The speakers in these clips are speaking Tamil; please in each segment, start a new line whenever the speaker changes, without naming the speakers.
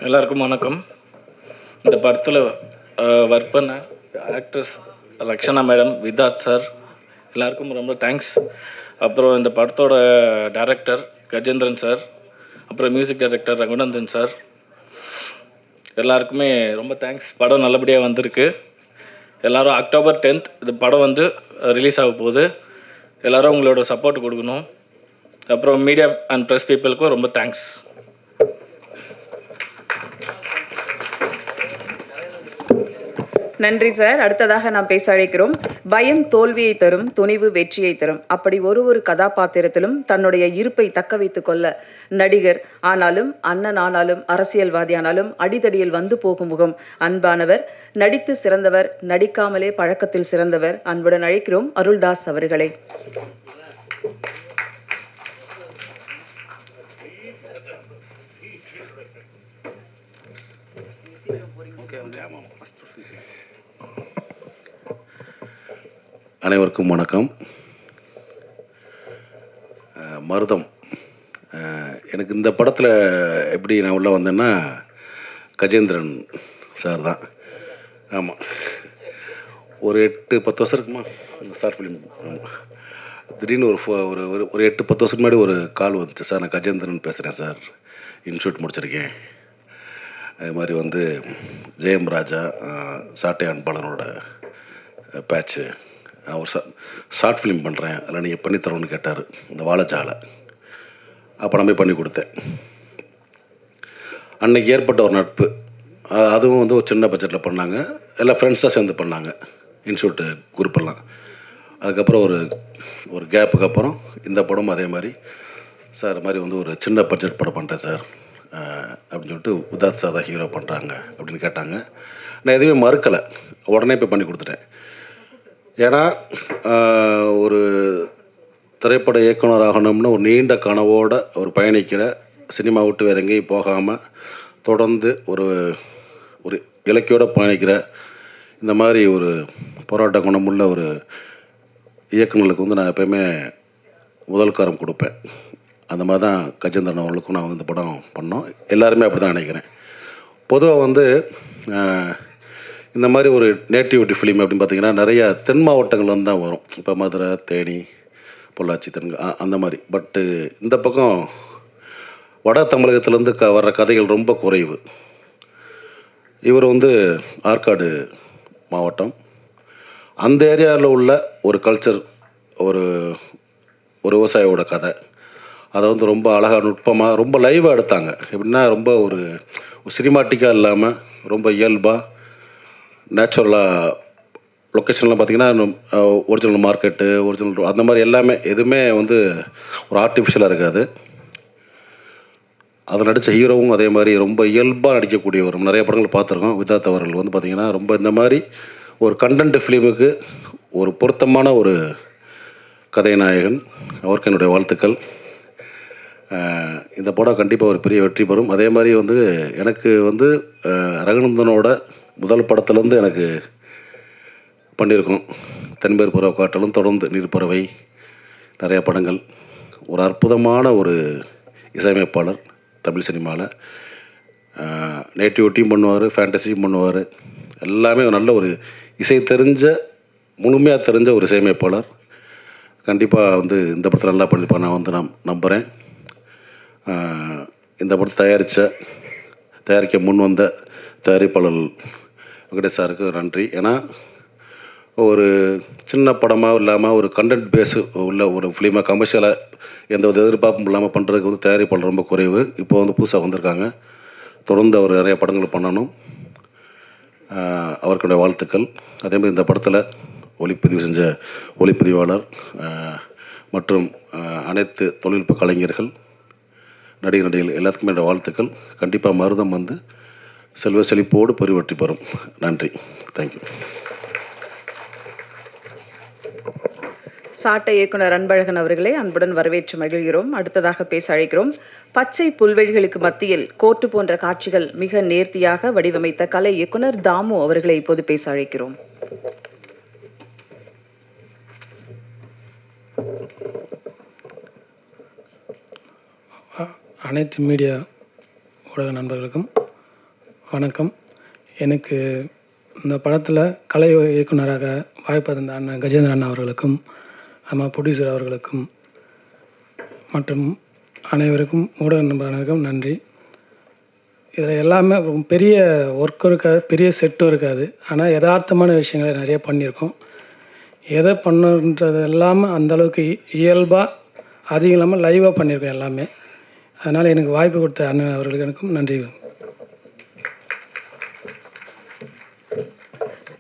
எல்லாருக்கும் வணக்கம். இந்த படத்தில் ஒர்க் பண்ண ஆக்ட்ரஸ் ரக்ஷனா மேடம், விதாத் சார் எல்லாருக்கும் ரொம்ப தேங்க்ஸ். அப்புறம் இந்த படத்தோட டைரக்டர் கஜேந்திரன் சார், அப்புறம் மியூசிக் டைரக்டர் ரகுநந்தன் சார், எல்லாருக்குமே ரொம்ப தேங்க்ஸ். படம் நல்லபடியாக வந்திருக்கு. எல்லோரும் October 10th இந்த படம் வந்து ரிலீஸ் ஆக போகுது. எல்லோரும் உங்களோட சப்போர்ட் கொடுக்கணும். அப்புறம் மீடியா அண்ட் ப்ரெஸ் பீப்புளுக்கும் ரொம்ப தேங்க்ஸ்.
நன்றி சார். அடுத்ததாக நாம் பேச அழைக்கிறோம். பயம் தோல்வியை தரும், துணிவு வெற்றியை தரும். அப்படி ஒரு கதாபாத்திரத்திலும் தன்னுடைய இருப்பை தக்க வைத்துக் கொள்ள நடிகர் ஆனாலும், அண்ணன் ஆனாலும், அரசியல்வாதி ஆனாலும் அடிதடியில் வந்து போகும் முகம் அன்பானவர், நடித்து சிறந்தவர், நடிக்காமலே பழக்கத்தில் சிறந்தவர். அன்புடன் அழைக்கிறோம் அருள்தாஸ் அவர்களை.
அனைவருக்கும் வணக்கம். மருதம் எனக்கு இந்த படத்தில் எப்படி நான் உள்ளே வந்தேன்னா கஜேந்திரன் சார் தான். ஆமாம், ஒரு 8-10 வருஷம் இருக்குமா இந்த ஷார்ட் ஃபிலிம். ஆமாம், திடீர்னு ஒரு 8-10 வருஷம் முன்னாடி ஒரு கால் வந்துச்சு. சார் நான் கஜேந்திரன் பேசுகிறேன் சார், இன்ஷூட் முடிச்சிருக்கேன். அது மாதிரி வந்து ஜெயம் ராஜா சாட்டை அன்பாளனோட பேட்ச்சு, நான் ஒரு ஷார்ட் ஃபிலிம் பண்ணுறேன், அதில் நீங்கள் பண்ணித்தரோன்னு கேட்டார். இந்த வாழைச்சாலை அப்போ நான் போய் பண்ணி கொடுத்தேன். அன்றைக்கி ஏற்பட்ட ஒரு நட்பு, அதுவும் வந்து ஒரு சின்ன பட்ஜெட்டில் பண்ணாங்க, எல்லாம் ஃப்ரெண்ட்ஸாக சேர்ந்து பண்ணாங்க இன்ஷூட்டு குரூப்பெல்லாம். அதுக்கப்புறம் ஒரு கேப்புக்கு அப்புறம் இந்த படமும் அதே மாதிரி சார் மாதிரி வந்து ஒரு சின்ன பட்ஜெட் படம் பண்ணுறேன் சார் அப்படின்னு சொல்லிட்டு விதாத் சார் தான் ஹீரோ பண்ணுறாங்க அப்படின்னு கேட்டாங்க. நான் எதுவுமே மறுக்கலை, உடனே போய் பண்ணி கொடுத்துட்டேன். ஏன்னா ஒரு திரைப்பட இயக்குனர் ஆகணும்னு ஒரு நீண்ட கனவோடு ஒரு பயணிக்கிற, சினிமா விட்டு வேறு எங்கேயும் போகாமல் தொடர்ந்து ஒரு இலக்கியோடு பயணிக்கிற இந்த மாதிரி ஒரு போராட்ட குணமுள்ள ஒரு இயக்குநர்களுக்கு வந்து நான் எப்போயுமே முதல் காரம் கொடுப்பேன். அந்த மாதிரி தான் கஜேந்திரன் அவர்களுக்கும் நான் வந்து இந்த படம் பண்ணோம். எல்லாருமே அப்படி தான் நினைக்கிறேன். பொதுவாக வந்து இந்த மாதிரி ஒரு நேட்டிவிட்டி ஃபிலிம் அப்படின்னு பார்த்திங்கன்னா நிறையா தென் மாவட்டங்கள்லேருந்து தான் வரும். இப்போ மதுரை, தேனி, பொள்ளாச்சி, அந்த மாதிரி. பட்டு இந்த பக்கம் வட தமிழகத்துலேருந்து வர்ற கதைகள் ரொம்ப குறைவு. இவர் வந்து ஆற்காடு மாவட்டம், அந்த ஏரியாவில் உள்ள ஒரு கல்ச்சர், ஒரு விவசாயியோட கதை, அதை வந்து ரொம்ப அழகாக நுட்பமாக ரொம்ப லைவாக எடுத்தாங்க. எப்படின்னா ரொம்ப ஒரு சினிமாட்டிக்காக இல்லாமல் ரொம்ப இயல்பாக நேச்சுரலாக. லொக்கேஷன்லாம் பார்த்திங்கன்னா ஒரிஜினல் மார்க்கெட்டு, ஒரிஜினல் அந்த மாதிரி எல்லாமே, எதுவுமே வந்து ஒரு ஆர்டிஃபிஷியலாக இருக்காது. அதில் நடித்த ஹீரோவும் அதே மாதிரி ரொம்ப இயல்பாக நடிக்கக்கூடியவர். நிறைய படங்கள் பார்த்துருக்கோம். விதாத் அவர்கள் வந்து பார்த்திங்கன்னா ரொம்ப இந்த மாதிரி ஒரு கண்டென்ட் ஃபிலிமுக்கு ஒரு பொருத்தமான ஒரு கதைநாயகன். அவருக்கு என்னுடைய வாழ்த்துக்கள். இந்த படம் கண்டிப்பாக ஒரு பெரிய வெற்றி பெறும். அதே மாதிரி வந்து எனக்கு வந்து ரகுநந்தனோட முதல் படத்துலேருந்து எனக்கு பண்ணியிருக்கோம். தென்பேர் புறா காட்டலும், தொடர்ந்து நீர்ப்பறவை, நிறையா படங்கள். ஒரு அற்புதமான ஒரு இசையமைப்பாளர் தமிழ் சினிமாவில். நேட்டிவிட்டியும் பண்ணுவார், ஃபேண்டசியும் பண்ணுவார். எல்லாமே நல்ல ஒரு இசை தெரிஞ்ச, முழுமையாக தெரிஞ்ச ஒரு இசையமைப்பாளர். கண்டிப்பாக வந்து இந்த படத்தில் நல்லா பண்ணியிருப்பான் நான் வந்து நம்புகிறேன். இந்த படத்தை தயாரிக்க முன் வந்த தயாரிப்பாளர் வெங்கடேஷ் சாருக்கு நன்றி. ஏன்னா ஒரு சின்ன படமாக இல்லாமல் ஒரு கண்டென்ட் பேஸு உள்ள ஒரு ஃபிலிமாக கமர்ஷியலாக எந்த ஒரு எதிர்பார்ப்பும் இல்லாமல் பண்ணுறதுக்கு வந்து தயாரிப்பாளர் ரொம்ப குறைவு. இப்போ வந்து புதுசாக வந்திருக்காங்க. தொடர்ந்து அவர் நிறைய படங்கள் பண்ணணும். அவருக்குடைய வாழ்த்துக்கள். அதேமாதிரி இந்த படத்தில் ஒளிப்பதிவு செஞ்ச ஒளிப்பதிவாளர் மற்றும் அனைத்து தொழில்நுட்ப கலைஞர்கள், நடிகர்கள் எல்லாத்துக்குமே என்னோடய வாழ்த்துக்கள். கண்டிப்பாக மருதம் வந்து செல்வ செழிப்போடு பெருவெற்றி பெறும். நன்றி, தேங்க்யூ.
சாட்டை இயக்குனர் அன்பழகன் அவர்களை அன்புடன் வரவேற்று மகிழ்கிறோம். அடுத்ததாக பேச அழைக்கிறோம். பச்சை புல்வெளிகளுக்கு மத்தியில் கோர்ட்டு போன்ற காட்சிகள் மிக நேர்த்தியாக வடிவமைத்த கலை இயக்குனர் தாமு அவர்களை இப்போது பேச அழைக்கிறோம்.
அனைத்து மீடியா ஊடக நண்பர்களுக்கும் வணக்கம். எனக்கு இந்த படத்தில் கலை இயக்குனராக வாய்ப்பு தந்த அண்ணன் கஜேந்திரன் அண்ணா அவர்களுக்கும், நம்ம ப்ரொடியூசர் அவர்களுக்கும் மற்றும் அனைவருக்கும் ஊடக நண்பர்களுக்கும் நன்றி. இதில் எல்லாமே பெரிய ஒர்க்கும் இருக்காது, பெரிய செட்டும் இருக்காது. ஆனால் யதார்த்தமான விஷயங்களை நிறைய பண்ணியிருக்கோம். எதை பண்ணுன்றது இல்லாமல் அந்தளவுக்கு இயல்பாக அதிகம் இல்லாமல் லைவாக பண்ணியிருக்கோம் எல்லாமே. அதனால் எனக்கு வாய்ப்பு கொடுத்த அண்ணன் அவர்களுக்கு எனக்கும் நன்றி.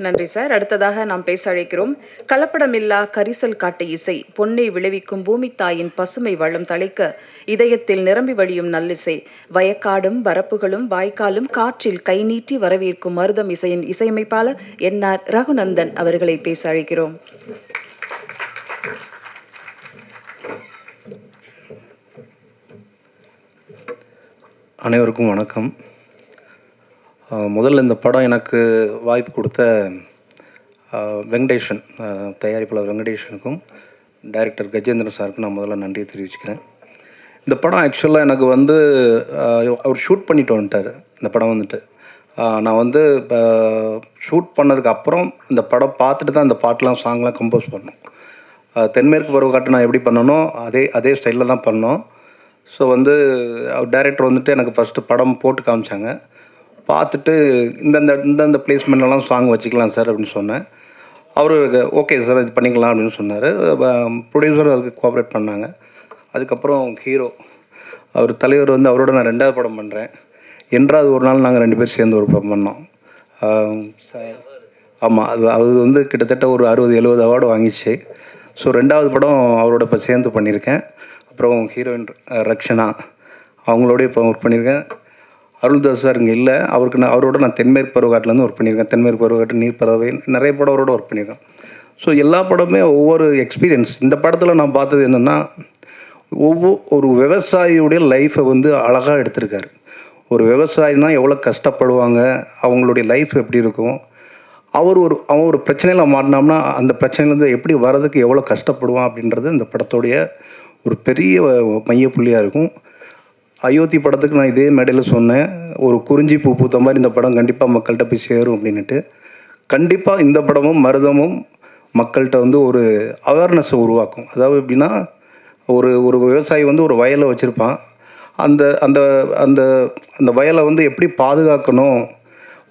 நன்றி சார். அடுத்ததாக நாம் பேச அழைக்கிறோம். கலப்படமில்லா கரிசல் காட்டு இசை, பொன்னை விளைவிக்கும் பூமி தாயின் பசுமை வளம் தழைக்க இதயத்தில் நிரம்பி வழியும் நல்லிசை, வயக்காடும் வரப்புகளும் வாய்க்காலும் காற்றில் கை நீட்டி வரவேற்கும் மருதம் இசையின் இசையமைப்பாளர் NR ரகுநந்தன் அவர்களை பேச அழைக்கிறோம்.
அனைவருக்கும் வணக்கம். முதல்ல இந்த படம் எனக்கு வாய்ப்பு கொடுத்த வெங்கடேஷன், தயாரிப்பாளர் வெங்கடேஷனுக்கும் டைரக்டர் கஜேந்திரன் சாருக்கும் நான் முதல்ல நன்றியை தெரிவிச்சுக்கிறேன். இந்த படம் ஆக்சுவலாக எனக்கு அவர் ஷூட் பண்ணிட்டு வந்துட்டார். இந்த படம் நான் இப்போ ஷூட் பண்ணதுக்கு அப்புறம் இந்த படம் பார்த்துட்டு தான் இந்த பாட்டெலாம் சாங்லாம் கம்போஸ் பண்ணோம். தென்மேற்கு பருவக்காட்டு நான் எப்படி பண்ணனோ அதே ஸ்டைலில் தான் பண்ணோம். ஸோ அவர் டைரக்டர் எனக்கு ஃபஸ்ட்டு படம் போட்டு காமிச்சாங்க. பார்த்துட்டு இந்தந்த பிளேஸ்மெண்ட்லாம் சாங் வச்சுக்கலாம் சார் அப்படின்னு சொன்னேன். அவருக்கு ஓகே சார் இது பண்ணிக்கலாம் அப்படின்னு சொன்னார். ப்ரொடியூசர் அதுக்கு கோஆப்ரேட் பண்ணாங்க. அதுக்கப்புறம் ஹீரோ அவர் தலைவர் அவரோட நான் 2வது படம் பண்ணுறேன். என்றாவது ஒரு நாள் நாங்கள் 2 பேர் சேர்ந்து ஒரு படம் பண்ணோம். ஆமாம், அது கிட்டத்தட்ட ஒரு 60-70 அவார்டு வாங்கிச்சு. ஸோ 2வது படம் அவரோட இப்போ சேர்ந்து பண்ணியிருக்கேன். அப்புறம் ஹீரோயின் ரக்ஷனா அவங்களோடய இப்போ ஒர்க் பண்ணியிருக்கேன். அருள்தாஸ் சார் இங்கே இல்லை, அவரோட நான் தென்மேற்கு பருவக்காட்டிலேருந்து ஒர்க் பண்ணியிருக்கேன். தென்மேற்கு பருவக்காட்டு, நீர் பறவை, நிறைய படம் அவரோட ஒர்க் பண்ணியிருக்கேன். ஸோ எல்லா படமே ஒவ்வொரு எக்ஸ்பீரியன்ஸ். இந்த படத்தில் நான் பார்த்தது என்னென்னா, ஒரு விவசாயியுடைய லைஃப்பை அழகாக எடுத்திருக்காரு. ஒரு விவசாயினா எவ்வளோ கஷ்டப்படுவாங்க, அவங்களுடைய லைஃப் எப்படி இருக்கும், அவன் ஒரு பிரச்சனையில் மாட்டினோம்னா அந்த பிரச்சனையிலேருந்து எப்படி வர்றதுக்கு எவ்வளோ கஷ்டப்படுவான் அப்படின்றது இந்த படத்தோடைய ஒரு பெரிய மையப்புள்ளியாக இருக்கும். அயோத்தி படத்துக்கு நான் இதே மேடையில் சொன்னேன், ஒரு குறிஞ்சி பூ பூத்த மாதிரி இந்த படம் கண்டிப்பாக மக்கள்கிட்ட போய் சேரும் அப்படின்ட்டு. கண்டிப்பாக இந்த படமும் மருதமும் மக்கள்கிட்ட ஒரு அவேர்னஸை உருவாக்கும். அதாவது எப்படின்னா, ஒரு விவசாயி ஒரு வயலை வச்சுருப்பான். அந்த அந்த அந்த அந்த வயலை எப்படி பாதுகாக்கணும்,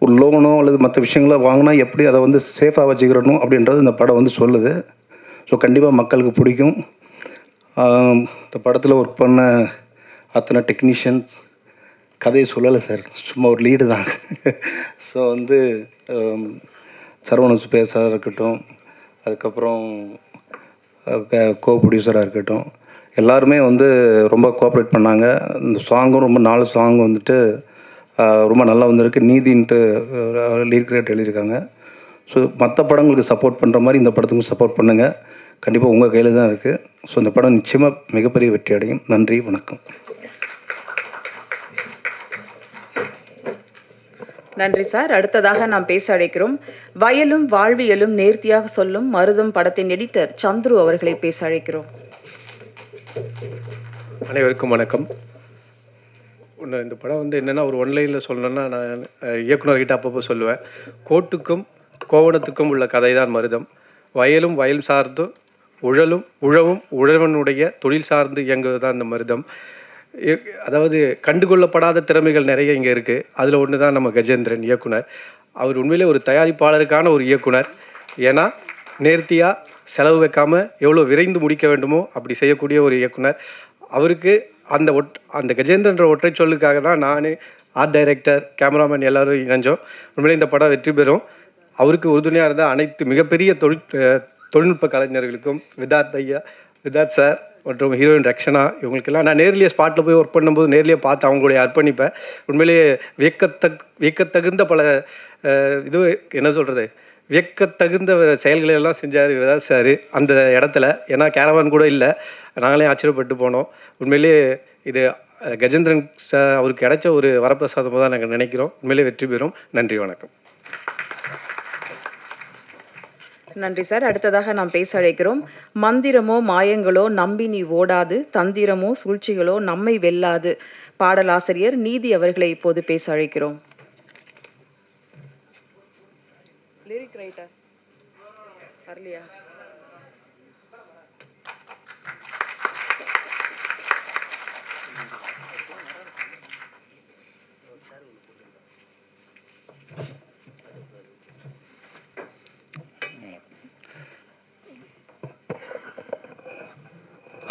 ஒரு லோனோ அல்லது மற்ற விஷயங்கள வாங்கினா எப்படி அதை சேஃபாக வச்சுக்கிறணும் அப்படின்றது இந்த படம் சொல்லுது. ஸோ கண்டிப்பாக மக்களுக்கு பிடிக்கும். இந்த படத்தில் ஒர்க் பண்ண அத்தனை டெக்னீஷியன் கதையை சொல்லலை சார், சும்மா ஒரு லீடு தான். ஸோ சரவண சுப்பையா சார் இருக்கட்டும், அதுக்கப்புறம் கோ ப்ரொடியூசராக இருக்கட்டும், எல்லாருமே ரொம்ப கோஆப்ரேட் பண்ணாங்க. இந்த சாங்கும் ரொம்ப 4 சாங் ரொம்ப நல்லா வந்திருக்கு. நீதின்ட்டு லிரிக் எழுதியிருக்காங்க. ஸோ மற்ற படங்களுக்கு சப்போர்ட் பண்ணுற மாதிரி இந்த படத்துக்கும் சப்போர்ட் பண்ணுங்கள். கண்டிப்பாக உங்கள் கையில் தான் இருக்குது. ஸோ இந்த படம் நிச்சயமாக மிகப்பெரிய வெற்றி அடையும். நன்றி, வணக்கம்.
நன்றி சார். அடுத்ததாக நாம் பேச அழைக்கிறோம். வயலும் வாழ்வியலும் நேர்த்தியாக சொல்லும் மருதம் படத்தின் எடிட்டர் சந்துரு அவர்களை பேச அழைக்கிறோம்.
அனைவருக்கும் வணக்கம். இந்த படம் என்னென்னா, ஒரு ஒன்லைனில் சொல்லணுன்னா, நான் இயக்குனர்கிட்ட அப்பப்போ சொல்லுவேன், கோட்டுக்கும் கோவணத்துக்கும் உள்ள கதை தான் மருதம். வயலும் வயல் சார்ந்து உழவும் உழவனுடைய தொழில் சார்ந்து இயங்குவது தான் இந்த மருதம். அதாவது கண்டுகொள்ளப்படாத திறமைகள் நிறைய இங்கே இருக்குது. அதில் ஒன்று தான் நம்ம கஜேந்திரன் இயக்குனர். அவர் உண்மையிலே ஒரு தயாரிப்பாளருக்கான ஒரு இயக்குனர். ஏன்னா நேர்த்தியாக செலவு வைக்காமல் எவ்வளோ விரைந்து முடிக்க வேண்டுமோ அப்படி செய்யக்கூடிய ஒரு இயக்குனர். அவருக்கு அந்த கஜேந்திரன்ற ஒற்றை சொல்லுக்காக தான் நான், ஆர்ட் டைரக்டர், கேமராமேன் எல்லோரும் இணைஞ்சோம். உண்மையிலே இந்த படம் வெற்றி பெறும். அவருக்கு உறுதுணையாக இருந்த அனைத்து மிகப்பெரிய தொழில்நுட்ப கலைஞர்களுக்கும், விதாத் சார் மற்றும் ஹீரோயின் ரக்ஷனா, இவங்களுக்கெல்லாம் நான் நேர்லேயே ஸ்பாட்டில் போய் ஒர்க் பண்ணும்போது நேர்லேயே பார்த்து அவங்களுடைய அர்ப்பணிப்பேன். உண்மையிலேயே வியக்கத்தகுந்த பல வியக்கத்தகுந்த செயல்களை எல்லாம் செஞ்சார் விதாத் சார் அந்த இடத்துல. ஏன்னா கேரவான் கூட இல்லை, நாங்களே ஆச்சரியப்பட்டு போனோம். உண்மையிலேயே இது கஜேந்திரன் அவருக்கு கிடைச்ச ஒரு வரப்பிரசாதமாக தான் நாங்கள் நினைக்கிறோம். உண்மையிலேயே வெற்றி பெறும். நன்றி, வணக்கம்.
நன்றி சார். அடுத்ததாக நாம் பேச அழைக்கிறோம். மந்திரமோ மாயங்களோ நம்பி நீ ஓடாது, தந்திரமோ சூழ்ச்சிகளோ நம்மை வெல்லாது. பாடலாசிரியர் நீதி அவர்களை இப்போது பேச அழைக்கிறோம். ரைட்டா வரலையா?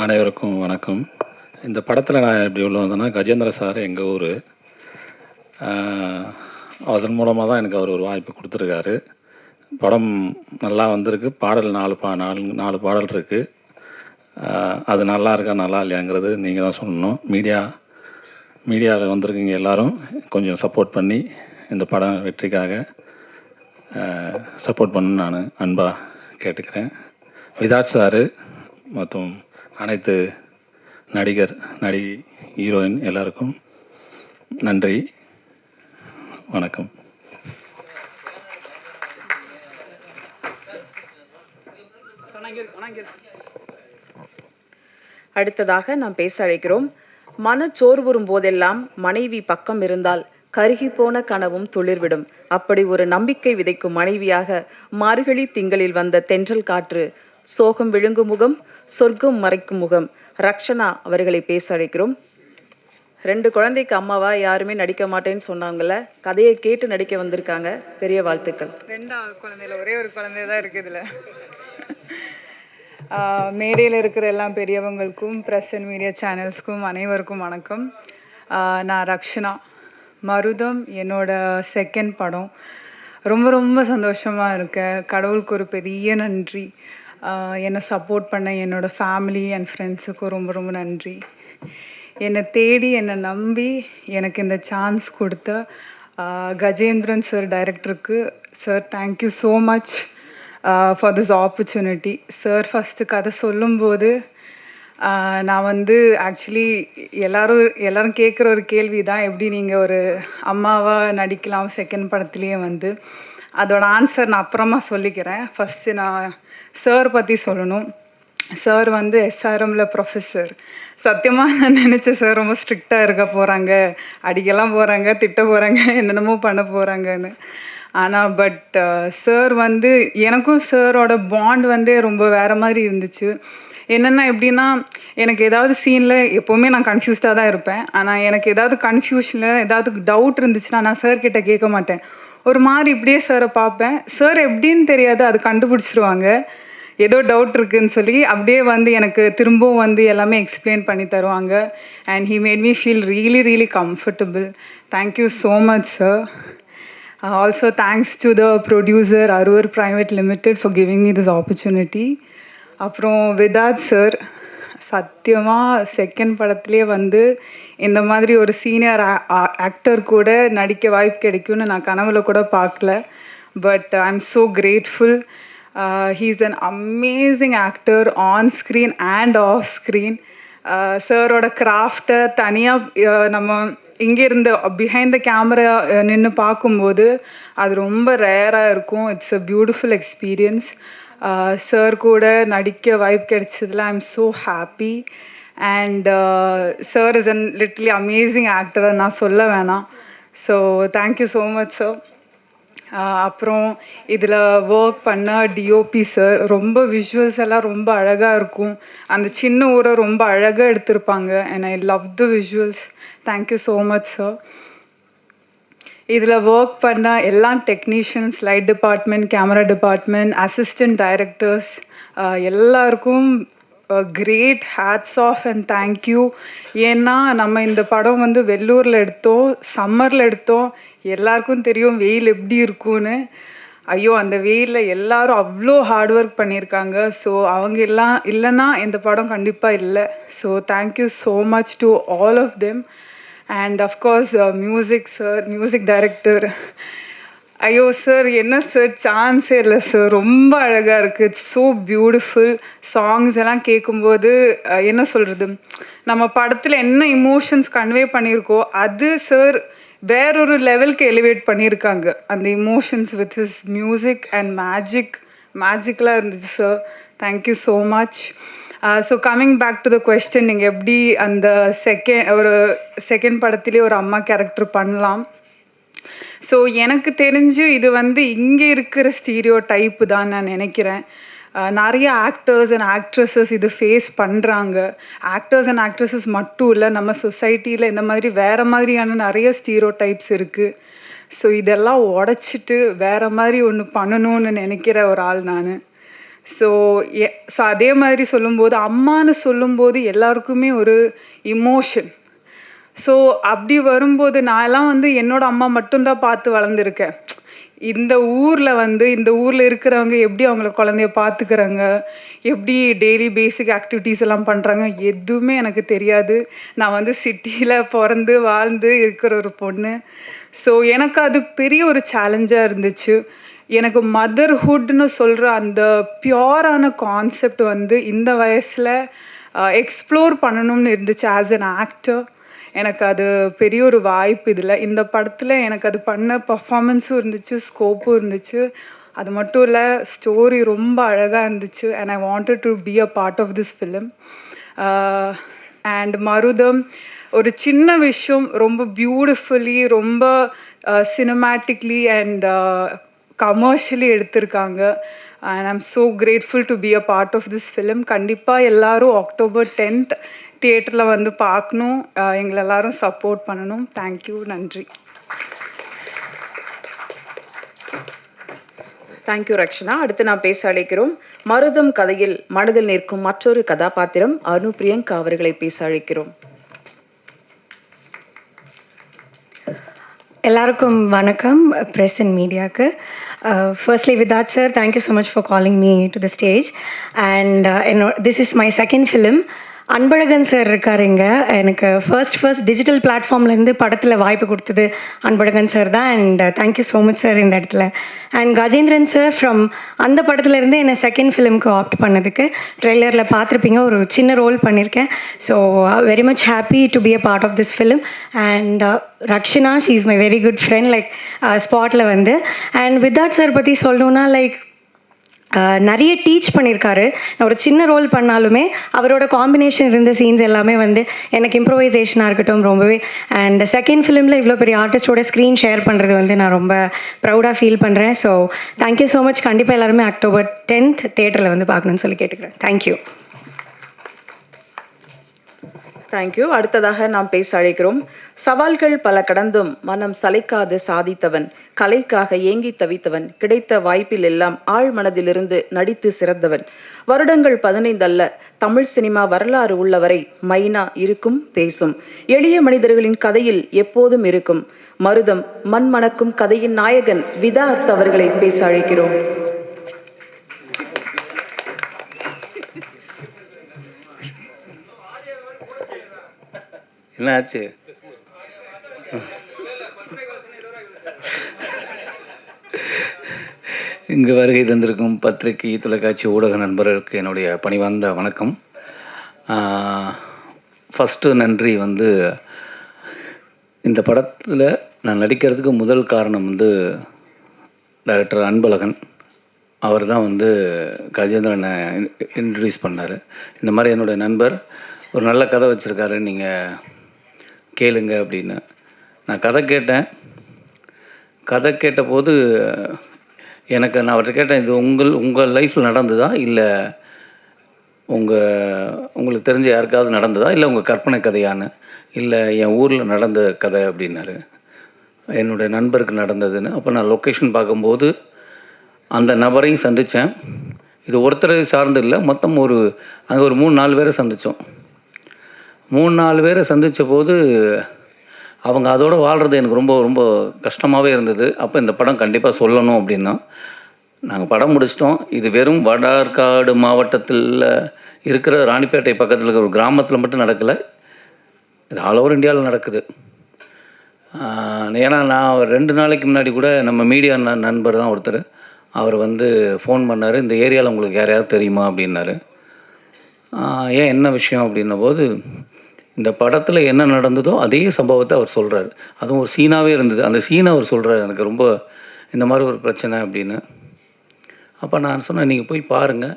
அனைவருக்கும் வணக்கம். இந்த படத்தில் நான் எப்படி உள்ள வந்தேன்னா, கஜேந்திர சார் எங்கள் ஊர். அதன் மூலமாக தான் எனக்கு அவர் ஒரு வாய்ப்பு கொடுத்துருக்காரு. படம் நல்லா வந்திருக்கு. பாடல் 4 பாடல் இருக்குது. அது நல்லா இருக்கா நல்லா இல்லையாங்கிறது நீங்கள் தான் சொல்லணும். மீடியாவில் வந்திருக்கீங்க எல்லாரும் கொஞ்சம் சப்போர்ட் பண்ணி இந்த படம் வெற்றிக்காக சப்போர்ட் பண்ணு நான் அன்பாக கேட்டுக்கிறேன். விதாத் சார் மற்றும் அனைத்து நடிகை, ஹீரோயின் எல்லாருக்கும் நன்றி, வணக்கம்.
அடுத்ததாக நாம் பேச அழைக்கிறோம். மனச்சோர்வுறும் போதெல்லாம் மனைவி பக்கம் இருந்தால் கருகி போன கனவும் துளிர்விடும். அப்படி ஒரு நம்பிக்கை விதைக்கும் மனைவியாக மார்கழி திங்களில் வந்த தென்றல் காற்று, சோகம் விழுங்கும் முகம், சொர்க்கம் மறைக்கும் முகம், ரக்ஷனா அவர்களை பேச அழைக்கிறோம். 2 குழந்தைக்கு அம்மாவா, யாருமே நடிக்க மாட்டேன்னு சொன்னாங்கல்ல, கதையை கேட்டு நடிக்க வந்திருக்காங்க. பெரிய வாழ்த்துக்கள்.
2வது குழந்தையில ஒரே ஒரு குழந்தை தான் இருக்குது இதில். மேடையில் இருக்கிற எல்லா பெரியவங்களுக்கும், ப்ரெஸ் அண்ட் மீடியா சேனல்ஸ்க்கும் அனைவருக்கும் வணக்கம். நான் ரக்ஷனா. மருதம் என்னோட 2nd படம். ரொம்ப ரொம்ப சந்தோஷமாக இருக்கேன். கடவுளுக்கு ஒரு பெரிய நன்றி. என்னை சப்போர்ட் பண்ண என்னோடய ஃபேமிலி அண்ட் ஃப்ரெண்ட்ஸுக்கும் ரொம்ப ரொம்ப நன்றி. என்னை தேடி என்னை நம்பி எனக்கு இந்த சான்ஸ் கொடுத்த கஜேந்திரன் சார் டைரக்டருக்கு, sir thank you so much for this opportunity. Sir first கதை சொல்லும்போது நான் வந்து ஆக்சுவலி எல்லோரும் கேட்குற ஒரு கேள்வி தான், எப்படி நீங்கள் ஒரு அம்மாவாக நடிக்கலாம் 2nd படத்துலேயே வந்து. அதோட ஆன்சர் நான் அப்புறமா சொல்லிக்கிறேன். ஃபஸ்ட்டு நான் சார் பற்றி சொல்லணும். சார் வந்து எஸ்ஆர்எம்மில் ப்ரொஃபஸர். சத்தியமாக நான் நினச்சேன் சார் ரொம்ப ஸ்ட்ரிக்டாக இருக்க போகிறாங்க, அடிக்கலாம் போகிறாங்க, திட்ட போகிறாங்க, என்னென்னமோ பண்ண போகிறாங்கன்னு. ஆனால் பட் சார் வந்து எனக்கும் சாரோட பாண்ட் வந்து ரொம்ப வேறு மாதிரி இருந்துச்சு. என்னென்னா எப்படின்னா, எனக்கு ஏதாவது சீனில் எப்போவுமே நான் கன்ஃபியூஸ்டாக தான் இருப்பேன். ஆனால் எனக்கு ஏதாவது கன்ஃபியூஷனில் ஏதாவது டவுட் இருந்துச்சுன்னா நான் சார்கிட்ட கேட்க மாட்டேன். ஒரு மாதிரி இப்படியே சாரை பார்ப்பேன். சார் எப்படின்னு தெரியாது, அது கண்டுபிடிச்சிருவாங்க. ஏதோ டவுட் இருக்குதுன்னு சொல்லி அப்படியே வந்து எனக்கு திரும்பவும் வந்து எல்லாமே எக்ஸ்பிளைன் பண்ணி தருவாங்க. And he made me feel really really comfortable. Thank you so much sir. Also thanks to the producer Arur private limited for giving me this opportunity. அப்புறம் விதாத் சார், சத்தியமாக 2nd படத்துலேயே வந்து இந்த மாதிரி ஒரு சீனியர் ஆக்டர் கூட நடிக்க வாய்ப்பு கிடைக்கும்னு நான் கனவுல கூட பார்க்கல. But I am so grateful. He's an amazing actor on screen and off screen. சாரோட கிராஃப்டை தனியாக நம்ம இங்கே இருந்து பிஹைண்ட் த கேமரா நின்று பார்க்கும்போது அது ரொம்ப ரேராக இருக்கும். It's a beautiful experience. Sir கூட நடிக்க வாய்ப்பு கிடைச்சதில் I am so happy. And sir is an literally amazing actor, நான் சொல்ல வேணாம். So thank you so much sir. அப்புறம் இதில் ஒர்க் பண்ண டிஓபி சார், ரொம்ப விஷுவல்ஸ் எல்லாம் ரொம்ப அழகாக இருக்கும். அந்த சின்ன ஊரை ரொம்ப அழகாக எடுத்திருப்பாங்க. And I love the visuals. Thank you so much sir. இதில் ஒர்க் பண்ண எல்லா technicians, light department, camera department, assistant directors எல்லாருக்கும் great hats off and thank you. ஏன்னா நம்ம இந்த படம் வந்து வெள்ளூரில் எடுத்தோம், சம்மரில் எடுத்தோம். எல்லாருக்கும் தெரியும் வெயில் எப்படி இருக்கும்னு. ஐயோ, அந்த வெயிலில் எல்லாரும் அவ்வளோ ஹார்ட் ஒர்க் பண்ணியிருக்காங்க. ஸோ அவங்க எல்லாம் இல்லைன்னா இந்த படம் கண்டிப்பாக இல்லை. So thank you so much to all of them. And of course music sir, music director. ஐயோ சார், என்ன சார், சான்ஸே இல்லை சார். ரொம்ப அழகாக இருக்குது. It's so beautiful. சாங்ஸ் எல்லாம் கேட்கும்போது என்ன சொல்கிறது, நம்ம படத்தில் என்ன இமோஷன்ஸ் கன்வே பண்ணியிருக்கோ அது சார் வேறொரு லெவலுக்கு எலிவேட் பண்ணியிருக்காங்க. அந்த emotions with his music and மேஜிக்கலாக இருந்துச்சு sir. Thank you so much. So coming back to the question, நீங்கள் எப்படி அந்த செகண்ட் படத்துலேயே ஒரு அம்மா கேரக்டர் பண்ணலாம். ஸோ எனக்கு தெரிஞ்சு இது வந்து இங்கே இருக்கிற ஸ்டீரியோ டைப்பு தான் நான் நினைக்கிறேன். நிறைய ஆக்டர்ஸ் அண்ட் ஆக்ட்ரஸஸ் இது ஃபேஸ் பண்ணுறாங்க. ஆக்டர்ஸ் அண்ட் ஆக்ட்ரஸஸ் மட்டும் இல்லை, நம்ம சொசைட்டியில் இந்த மாதிரி வேறு மாதிரியான நிறைய ஸ்டீரியோ டைப்ஸ் இருக்குது. ஸோ இதெல்லாம் உடச்சிட்டு வேறு மாதிரி ஒன்று பண்ணணும்னு நினைக்கிற ஒரு ஆள் நான். ஸோ அதே மாதிரி சொல்லும்போது, அம்மான்னு சொல்லும்போது எல்லாருக்குமே ஒரு இமோஷன். ஸோ அப்படி வரும்போது நான்லாம் வந்து என்னோட அம்மா மட்டும்தான் பார்த்து வளர்ந்துருக்கேன். இந்த ஊரில் இருக்கிறவங்க எப்படி அவங்கள குழந்தைய பார்த்துக்கிறாங்க, எப்படி டெய்லி பேசிக் ஆக்டிவிட்டீஸ் எல்லாம் பண்ணுறாங்க, எதுவுமே எனக்கு தெரியாது. நான் வந்து சிட்டியில் பிறந்து வாழ்ந்து இருக்கிற ஒரு பொண்ணு. ஸோ எனக்கு அது பெரிய ஒரு சேலஞ்சாக இருந்துச்சு. எனக்கு மதர்ஹுட்னு சொல்கிற அந்த பியோரான கான்செப்ட் வந்து இந்த வயசில் எக்ஸ்ப்ளோர் பண்ணணும்னு இருந்துச்சு ஆஸ் அன் ஆக்டர். எனக்கு அது பெரிய ஒரு வாய்ப்பு இதில். இந்த படத்தில் எனக்கு அது பண்ண பர்ஃபார்மன்ஸும் இருந்துச்சு, ஸ்கோப்பும் இருந்துச்சு. அது மட்டும் இல்லை, ஸ்டோரி ரொம்ப அழகாக இருந்துச்சு. And I wanted to be a part of this film. And Marutham ஒரு சின்ன விஷயம் ரொம்ப பியூட்டிஃபுல்லி, ரொம்ப சினிமேட்டிக்லி அண்ட் கமர்ஷியலி எடுத்திருக்காங்க. And I'm so grateful to be a part of this film. கண்டிப்பாக எல்லோரும் October 10th தியேட்டரில் வந்து பார்க்கணும். எங்களை எல்லாரும் சப்போர்ட் பண்ணணும். தேங்க்யூ, நன்றி.
தேங்க்யூ ரக்ஷனா. அடுத்து நான் பேச அழைக்கிறோம் மருதம் கதையில் மனதில் நிற்கும் மற்றொரு கதாபாத்திரம் அனு பிரியங்கா அவர்களை பேச அழைக்கிறோம்.
எல்லாருக்கும் வணக்கம், ப்ரெஸ் அண்ட் மீடியாவுக்கு. Firstly Vidhath sir, thank you so much for calling me to the stage. And this is my second film. Anbazhagan sir இருக்கார் இங்கே. எனக்கு ஃபர்ஸ்ட் டிஜிட்டல் பிளாட்ஃபார்ம்லேருந்து படத்தில் வாய்ப்பு கொடுத்தது அன்பழகன் சார் தான். And thank you so much sir இந்த இடத்துல. அண்ட் கஜேந்திரன் சார் ஃப்ரம் அந்த படத்துலேருந்து என்னை செகண்ட் ஃபிலிம்க்கு ஆப்ட் பண்ணதுக்கு ட்ரெய்லரில் பார்த்துருப்பீங்க, ஒரு சின்ன ரோல் பண்ணியிருக்கேன். So very much happy to be a part of this film. And Rakshana, she is my very good friend, like ஸ்பாட்டில் வந்து. அண்ட் விதாத் சார் பற்றி சொல்லணுன்னா, லைக் நிறைய டீச் பண்ணியிருக்காரு. ஒரு சின்ன ரோல் பண்ணாலுமே அவரோட காம்பினேஷன் இருந்த சீன்ஸ் எல்லாமே வந்து எனக்கு இம்ப்ரோவைசேஷனாக இருக்கட்டும் ரொம்பவே. அண்ட் செகண்ட் ஃபிலிமில் இவ்வளோ பெரிய ஆர்டிஸ்டோட ஸ்க்ரீன் ஷேர் பண்ணுறது வந்து நான் ரொம்ப ப்ரௌடாக ஃபீல் பண்ணுறேன். So thank you so much. கண்டிப்பாக எல்லாருமே October 10th தியேட்டரில் வந்து பார்க்கணுன்னு சொல்லி கேட்டுக்கிறேன். தேங்க்யூ.
தேங்க்யூ. அடுத்ததாக நாம் பேச அழைக்கிறோம் சவால்கள் பல கடந்தும் மனம் சளைக்காது சாதித்தவன், கலைக்காக ஏங்கி தவித்தவன், கிடைத்த வாய்ப்பில் எல்லாம் ஆழ் மனதிலிருந்து நடித்து சிறந்தவன், வருடங்கள் 15 அல்ல தமிழ் சினிமா வரலாறு உள்ளவரை மைனா இருக்கும் பேசும், எளிய மனிதர்களின் கதையில் எப்போதும் இருக்கும் மருதம் மண் மணக்கும் கதையின் நாயகன் விதார்த் அவர்களை பேச அழைக்கிறோம்.
என்ன ஆச்சு? இங்கு வருகை தந்திருக்கும் பத்திரிகை, தொலைக்காட்சி, ஊடக நண்பர்களுக்கு என்னுடைய பணிவார்ந்த வணக்கம். ஃபஸ்ட்டு நன்றி வந்து இந்த படத்தில் நான் நடிக்கிறதுக்கு முதல் காரணம் வந்து டைரக்டர் அன்பழகன். அவர் தான் வந்து கஜேந்திரனை இன்ட்ரடியூஸ் பண்ணார். இந்த மாதிரி என்னுடைய நண்பர் ஒரு நல்ல கதை வச்சுருக்காரு, நீங்கள் கேளுங்க அப்படின்னு. நான் கதை கேட்டபோது நான் அவர்கிட்ட கேட்டேன், இது உங்கள் லைஃப்பில் நடந்ததா, இல்லை உங்களுக்கு தெரிஞ்ச யாருக்காவது நடந்ததா, இல்லை உங்கள் கற்பனை கதையான்னு. இல்லை, என் ஊரில் நடந்த கதை அப்படின்னாரு. என்னுடைய நண்பருக்கு நடந்ததுன்னு. அப்போ நான் லொக்கேஷன் பார்க்கும்போது அந்த நபரையும் சந்தித்தேன். இது ஒருத்தரை சார்ந்து இல்லை, மொத்தம் அங்கே ஒரு 3-4 பேரை சந்தித்தோம். 3-4 பேரை சந்தித்த போது அவங்க அதோடு வாழ்கிறது எனக்கு ரொம்ப ரொம்ப கஷ்டமாகவே இருந்தது. அப்போ இந்த படம் கண்டிப்பாக சொல்லணும் அப்படின்னா நாங்கள் படம் முடிச்சிட்டோம். இது வெறும் வடார்காடு மாவட்டத்தில் இருக்கிற ராணிப்பேட்டை பக்கத்தில் இருக்கிற ஒரு கிராமத்தில் மட்டும் நடக்கலை, இது ஆல் ஓவர் இந்தியாவில் நடக்குது. ஏன்னா நான் 2 நாளைக்கு முன்னாடி கூட நம்ம மீடியா நண்பர் தான் ஒருத்தர், அவர் வந்து ஃபோன் பண்ணார், இந்த ஏரியாவில் உங்களுக்கு யாரையாவது தெரியுமா அப்படின்னாரு. ஏன் என்ன விஷயம் அப்படின்ன போது, இந்த படத்தில் என்ன நடந்ததோ அதே சம்பவத்தை அவர் சொல்கிறார். அதுவும் ஒரு சீனாகவே இருந்தது. அந்த சீனை அவர் சொல்கிறார், எனக்கு ரொம்ப இந்த மாதிரி ஒரு பிரச்சனை அப்படின்னு. அப்போ நான் சொன்னேன், நீங்கள் போய் பாருங்கள்,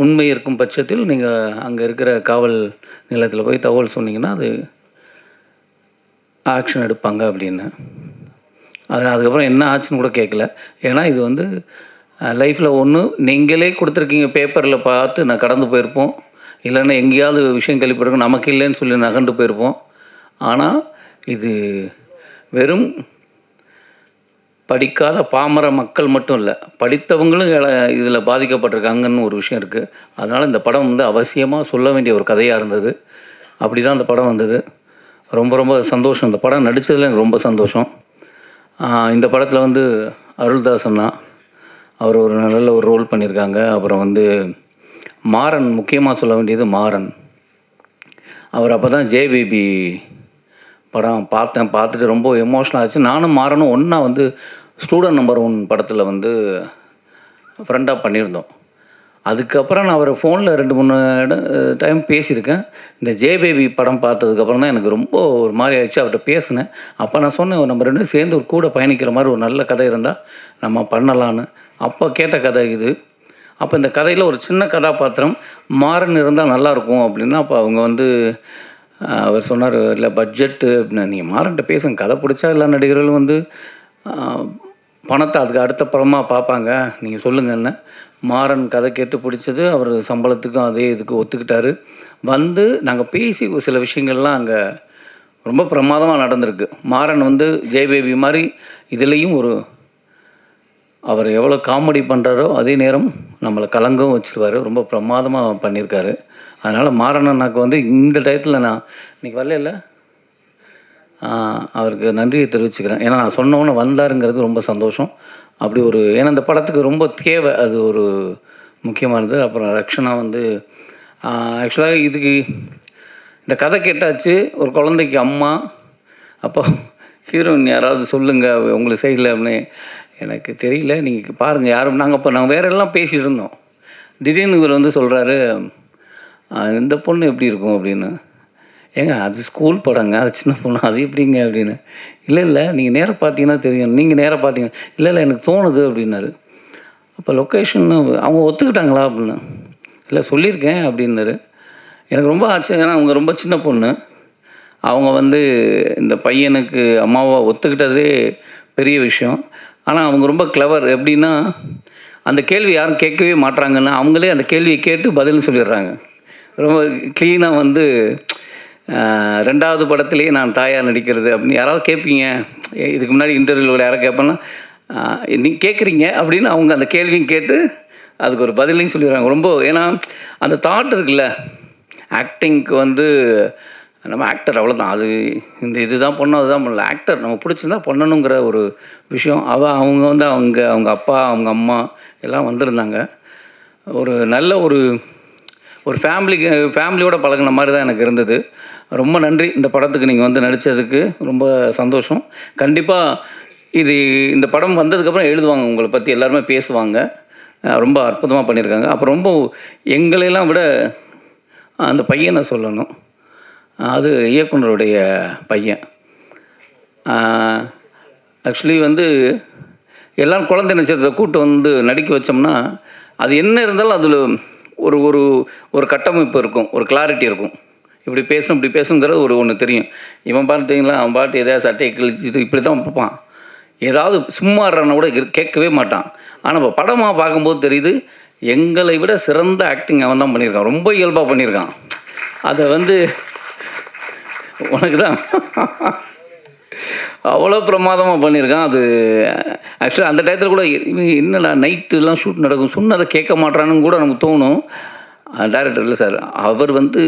உண்மை இருக்கும் பட்சத்தில் நீங்கள் அங்கே இருக்கிற காவல் நிலையத்தில் போய் தகவல் சொன்னீங்கன்னா அது ஆக்ஷன் எடுப்பாங்க அப்படின்னு. அதுக்கப்புறம் என்ன ஆச்சுன்னு கூட கேட்கல. ஏன்னா இது வந்து லைஃப்பில் ஒன்று நீங்களே கொடுத்துருக்கீங்க, பேப்பரில் பார்த்து நான் கடந்து போயிருப்போம். இல்லைன்னா எங்கேயாவது விஷயம் கேள்விப்பட்டிருக்கோம், நமக்கு இல்லைன்னு சொல்லி நகண்டு போயிருப்போம். ஆனால் இது வெறும் படிக்காத பாமர மக்கள் மட்டும் இல்லை, படித்தவங்களும் இதில் பாதிக்கப்பட்டிருக்காங்கன்னு ஒரு விஷயம் இருக்குது. அதனால் இந்த படம் வந்து அவசியமாக சொல்ல வேண்டிய ஒரு கதையாக இருந்தது. அப்படி தான் அந்த படம் வந்தது. ரொம்ப ரொம்ப சந்தோஷம். இந்த படம் நடித்ததில் எனக்கு ரொம்ப சந்தோஷம். இந்த படத்தில் வந்து அருள்தாஸ் அண்ணா அவர் ஒரு நல்ல ஒரு ரோல் பண்ணியிருக்காங்க. அப்புறம் வந்து மாறன், முக்கியமாக சொல்ல வேண்டியது மாறன். அவர் அப்போ தான் ஜேபேபி படம் பார்த்துட்டு ரொம்ப எமோஷ்னல் ஆச்சு. நானும் மாறனும் ஒன்றா வந்து ஸ்டூடெண்ட் நம்பர் 1 படத்தில் வந்து ஃப்ரெண்டாக பண்ணியிருந்தோம். அதுக்கப்புறம் நான் அவரை ஃபோனில் 2-3 டைம் பேசியிருக்கேன். இந்த ஜேபேபி படம் பார்த்ததுக்கப்புறம் தான் எனக்கு ரொம்ப ஒரு மாதிரி ஆயிடுச்சு. அவர்கிட்ட பேசினேன். அப்போ நான் சொன்னேன், நம்ம 2 பேரும் சேர்ந்து ஒரு கூட பயணிக்கிற மாதிரி ஒரு நல்ல கதை இருந்தால் நம்ம பண்ணலான்னு. அப்போ கேட்ட கதை இது. அப்போ இந்த கதையில் ஒரு சின்ன கதாபாத்திரம் மாறன் இருந்தால் நல்லாயிருக்கும் அப்படின்னா, அப்போ அவங்க வந்து அவர் சொன்னார், இல்லை பட்ஜெட்டு அப்படின்னா, நீங்கள் மாறன்ட்ட பேசுங்க, கதை பிடிச்சா எல்லா நடிகர்களும் வந்து பணத்தை அதுக்கு அடுத்த படமாக பார்ப்பாங்க, நீங்கள் சொல்லுங்கன்னு. மாறன் கதை கேட்டு பிடிச்சது. அவர் சம்பளத்துக்கும் அதே இதுக்கு ஒத்துக்கிட்டார். வந்து நாங்கள் பேசி சில விஷயங்கள்லாம் அங்கே ரொம்ப பிரமாதமாக நடந்திருக்கு. மாறன் வந்து ஜெயபேபி மாதிரி இதுலேயும் அவர் எவ்வளோ காமெடி பண்ணுறாரோ அதே நேரம் நம்மளை கலங்கவும் வச்சுருவார். ரொம்ப பிரமாதமாக பண்ணியிருக்காரு. அதனால் மாறன் அண்ணாக்கு வந்து இந்த டயத்தில் நான் இன்றைக்கி வரல, அவருக்கு நன்றியை தெரிவிச்சுக்கிறேன். ஏன்னா நான் சொன்னவொன்னே வந்தாருங்கிறது ரொம்ப சந்தோஷம். அப்படி ஏன்னா இந்த படத்துக்கு ரொம்ப தேவை, அது ஒரு முக்கியமானது. அப்புறம் ரக்ஷனா வந்து ஆக்சுவலாக இதுக்கு இந்த கதை கேட்டாச்சு, ஒரு குழந்தைக்கு அம்மா, அப்போ ஹீரோயின் யாராவது சொல்லுங்கள் உங்களுக்கு சைடில் அப்படின்னு. எனக்கு தெரியல, நீங்கள் பாருங்கள் யாரும். நாங்கள் வேற எல்லாம் பேசிகிட்டு இருந்தோம். திடீர்னு இவர் வந்து சொல்கிறாரு, இந்த பொண்ணு எப்படி இருக்கும் அப்படின்னு. ஏங்க அது ஸ்கூல் படங்க, அது சின்ன பொண்ணு, அது எப்படிங்க அப்படின்னு. இல்லை நீங்கள் நேராக பார்த்தீங்கன்னா தெரியும், நீங்கள் நேராக பார்த்தீங்க. இல்லை எனக்கு தோணுது அப்படின்னாரு. அப்போ லொக்கேஷன் அவங்க ஒத்துக்கிட்டாங்களா அப்படின்னு. இல்லை சொல்லியிருக்கேன் அப்படின்னாரு. எனக்கு ரொம்ப ஆச்சரியம். ஏன்னா அவங்க ரொம்ப சின்ன பொண்ணு. அவங்க வந்து இந்த பையனுக்கு அம்மாவை ஒத்துக்கிட்டதே பெரிய விஷயம். ஆனால் அவங்க ரொம்ப கிளவர். எப்படின்னா, அந்த கேள்வி யாரும் கேட்கவே மாட்றாங்கன்னா அவங்களே அந்த கேள்வியை கேட்டு பதில்னு சொல்லிடுறாங்க. ரொம்ப க்ளீனாக வந்து 2வது படத்துலேயே நான் தாயாக நடிக்கிறது அப்படின்னு யாராவது கேட்பீங்க, இதுக்கு முன்னாடி இன்டர்வியூவில் யாராவது கேட்பேன்னா, நீங்கள் கேட்குறீங்க அப்படின்னு அவங்க அந்த கேள்வியும் கேட்டு அதுக்கு ஒரு பதிலையும் சொல்லிடுறாங்க. ரொம்ப ஏன்னா அந்த தாட் இருக்குல்ல, ஆக்டிங்க்கு வந்து நம்ம ஆக்டர் அவ்வளோதான், அது இந்த இதுதான் பண்ணணும் அதுதான் பண்ணல, ஆக்டர் நம்ம பிடிச்சிருந்தா பண்ணணுங்கிற ஒரு விஷயம். அவங்க வந்து அவங்க அப்பா அவங்க அம்மா எல்லாம் வந்திருந்தாங்க. ஒரு நல்ல ஒரு ஃபேமிலியோட பழகின மாதிரி தான் எனக்கு இருந்தது. ரொம்ப நன்றி. இந்த படத்துக்கு நீங்கள் வந்து நடித்ததுக்கு ரொம்ப சந்தோஷம். கண்டிப்பாக இந்த படம் வந்ததுக்கப்புறம் எழுதுவாங்க, உங்களை பற்றி எல்லாருமே பேசுவாங்க. ரொம்ப அற்புதமாக பண்ணியிருக்காங்க. அப்புறம் ரொம்ப எங்களையெல்லாம் விட அந்த பையனை சொல்லணும், அது இயக்குனருடைய பையன். ஆக்சுவலி வந்து எல்லாம் குழந்தை நட்சத்திரத்தை கூட்டு வந்து நடிக்க வச்சோம்னா அது என்ன இருந்தாலும் அதில் ஒரு கட்டமைப்பு இருக்கும், ஒரு கிளாரிட்டி இருக்கும். இப்படி பேசணுங்கிறது ஒன்று தெரியும். இவன் பார்த்தீங்களா, அவன் பாட்டு எதாவது சட்டையை கிழிச்சிட்டு இப்படி தான் பார்ப்பான். ஏதாவது சும்மா இருறனா கூட கேட்கவே மாட்டான். ஆனால் இப்போ படமாக பார்க்கும்போது தெரியுது, எங்களை விட சிறந்த ஆக்டிங் அவன் தான் பண்ணியிருக்கான். ரொம்ப இயல்பாக பண்ணியிருக்கான். அதை வந்து உனக்கு தான் அவ்வளோ பிரமாதமாக பண்ணியிருக்கான். அது ஆக்சுவலாக அந்த டயத்தில் கூட என்னடா நைட்டுலாம் ஷூட் நடக்கும், சொன்னதை கேட்க மாட்டானுன்னு கூட நமக்கு தோணும். டைரக்டர் இல்லை சார், அவர் வந்து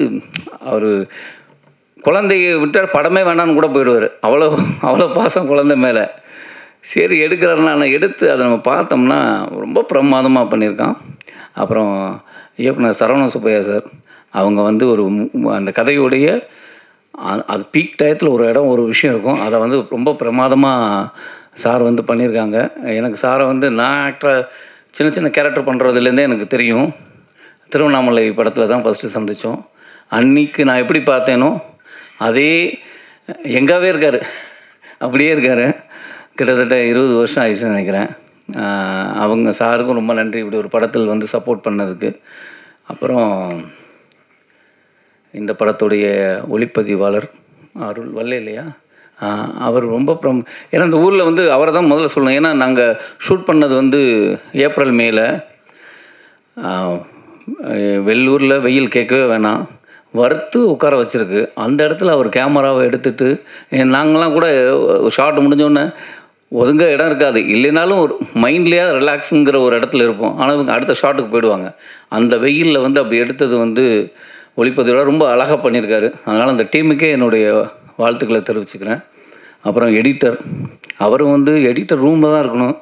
குழந்தைய விட்டால் படமே வேணான்னு கூட போயிடுவார். அவ்வளோ பாசம் குழந்தை மேலே. சரி எடுக்கிறாருன்னா எடுத்து அதை நம்ம பார்த்தோம்னா ரொம்ப பிரமாதமாக பண்ணியிருக்கான். அப்புறம் இயக்குனர் சரவண சுப்பையா சார், அவங்க வந்து அந்த கதையுடைய அது பீக் டயத்தில் ஒரு விஷயம் இருக்கும், அதை வந்து ரொம்ப பிரமாதமாக சார் வந்து பண்ணியிருக்காங்க. எனக்கு சாரை வந்து நான் ஆக்டராக சின்ன கேரக்டர் பண்ணுறதுலேருந்தே எனக்கு தெரியும். திருவண்ணாமலை படத்தில் தான் ஃபஸ்ட்டு சந்தித்தோம். அன்றைக்கி நான் எப்படி பார்த்தேனோ அதே எங்காவே இருக்கார், அப்படியே இருக்கார். கிட்டத்தட்ட 20 வருஷம் ஆயிடுச்சுன்னு நினைக்கிறேன். அவங்க சாருக்கும் ரொம்ப நன்றி, இப்படி ஒரு படத்தில் வந்து சப்போர்ட் பண்ணதுக்கு. அப்புறம் இந்த படத்துடைய ஒளிப்பதிவாளர் அருள் இல்லையா, அவர் ரொம்ப ஏன்னா இந்த ஊரில் வந்து அவரை தான் முதல்ல சொல்லணும். ஏன்னா நாங்கள் ஷூட் பண்ணது வந்து ஏப்ரல் மேல. வெள்ளூரில் வெயில் கேட்கவே வேணாம், வறுத்து உட்கார வச்சுருக்கு. அந்த இடத்துல அவர் கேமராவை எடுத்துகிட்டு நாங்களாம் கூட ஷார்ட் முடிஞ்சோடனே ஒதுங்க இடம் இருக்காது, இல்லைனாலும் ஒரு மைண்ட்லேயே ரிலாக்ஸுங்கிற ஒரு இடத்துல இருப்போம். ஆனால் இவங்க அடுத்த ஷாட்டுக்கு போயிடுவாங்க. அந்த வெயிலில் வந்து அப்படி எடுத்தது வந்து ஒளிப்பதிவோட ரொம்ப அழகாக பண்ணியிருக்காரு. அதனால் அந்த டீமுக்கே என்னுடைய வாழ்த்துக்களை தெரிவிச்சுக்கிறேன். அப்புறம் எடிட்டர், அவரும் வந்து எடிட்டர் ரூமில் தான் இருக்கணும்,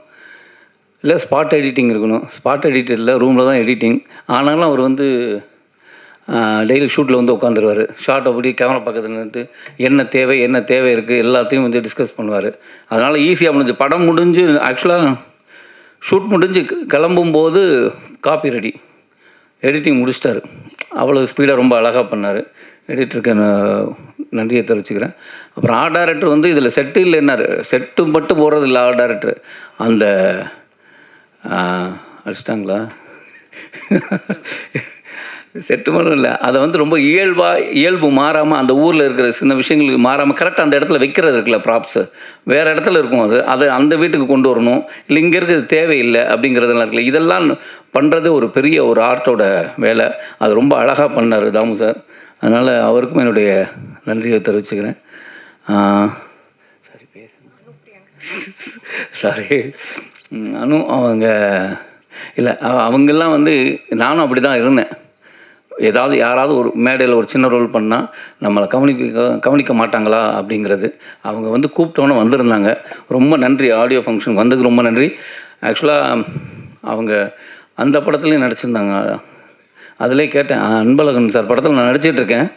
இல்லை ஸ்பாட் எடிட்டிங் இருக்கணும். ஸ்பாட் எடிட்டரில் ரூமில் தான் எடிட்டிங். ஆனாலும் அவர் வந்து டெய்லி ஷூட்டில் வந்து உட்காந்துருவார். ஷார்ட் அப்படி கேமரா பக்கத்தில் நின்று என்ன தேவை இருக்குது எல்லாத்தையும் வந்து டிஸ்கஸ் பண்ணுவார். அதனால் ஈஸியாக முடிஞ்சு படம் முடிஞ்சு ஆக்சுவலாக ஷூட் முடிஞ்சு கிளம்பும்போது காப்பி ரெடி, எடிட்டிங் முடிச்சிட்டாரு. அவ்வளோ ஸ்பீடாக ரொம்ப அழகாக பண்ணார். எடிட்டருக்கு நன்றியை தெரிவிச்சுக்கிறேன். அப்புறம் ஆர்ட் டைரக்டர் வந்து இதில் செட்டு இல்லைன்னாரு. செட்டு மட்டும் போடுறது இல்லை ஆர்ட் டைரக்டர். அந்த அடிச்சிட்டாங்களா செட்டு மட்டும் இல்லை, அதை வந்து ரொம்ப இயல்பு மாறாமல் அந்த ஊரில் இருக்கிற சின்ன விஷயங்களுக்கு மாறாமல் கரெக்டாக அந்த இடத்துல வைக்கிறது இருக்குல்ல, ப்ராப்ஸு வேறு இடத்துல இருக்கும், அது அந்த வீட்டுக்கு கொண்டு வரணும், இல்லை இங்கே இருக்கிறது தேவையில்லை அப்படிங்கிறதெல்லாம் இருக்குல்ல, இதெல்லாம் பண்ணுறது ஒரு பெரிய ஒரு ஆர்ட்டோட வேலை. அது ரொம்ப அழகாக பண்ணார் தாமு சார். அதனால் அவருக்கும் என்னுடைய நன்றியை தெரிவிச்சுக்கிறேன். சாரி அனு அவங்க இல்லை, அவங்கெல்லாம் வந்து நானும் அப்படி தான் இருந்தேன். ஏதாவது யாராவது ஒரு மேடையில் ஒரு சின்ன ரோல் பண்ணால் நம்மளை கவனிக்க மாட்டாங்களா அப்படிங்கிறது. அவங்க வந்து கூப்பிட்டோன்னே வந்திருந்தாங்க. ரொம்ப நன்றி, ஆடியோ ஃபங்க்ஷனுக்கு வந்ததுக்கு ரொம்ப நன்றி. ஆக்சுவலாக அவங்க அந்த படத்துலேயும் நடிச்சிருந்தாங்க. அதிலே கேட்டேன், அன்பழகன் சார் படத்தில் நான் நடிச்சிட்ருக்கேன்,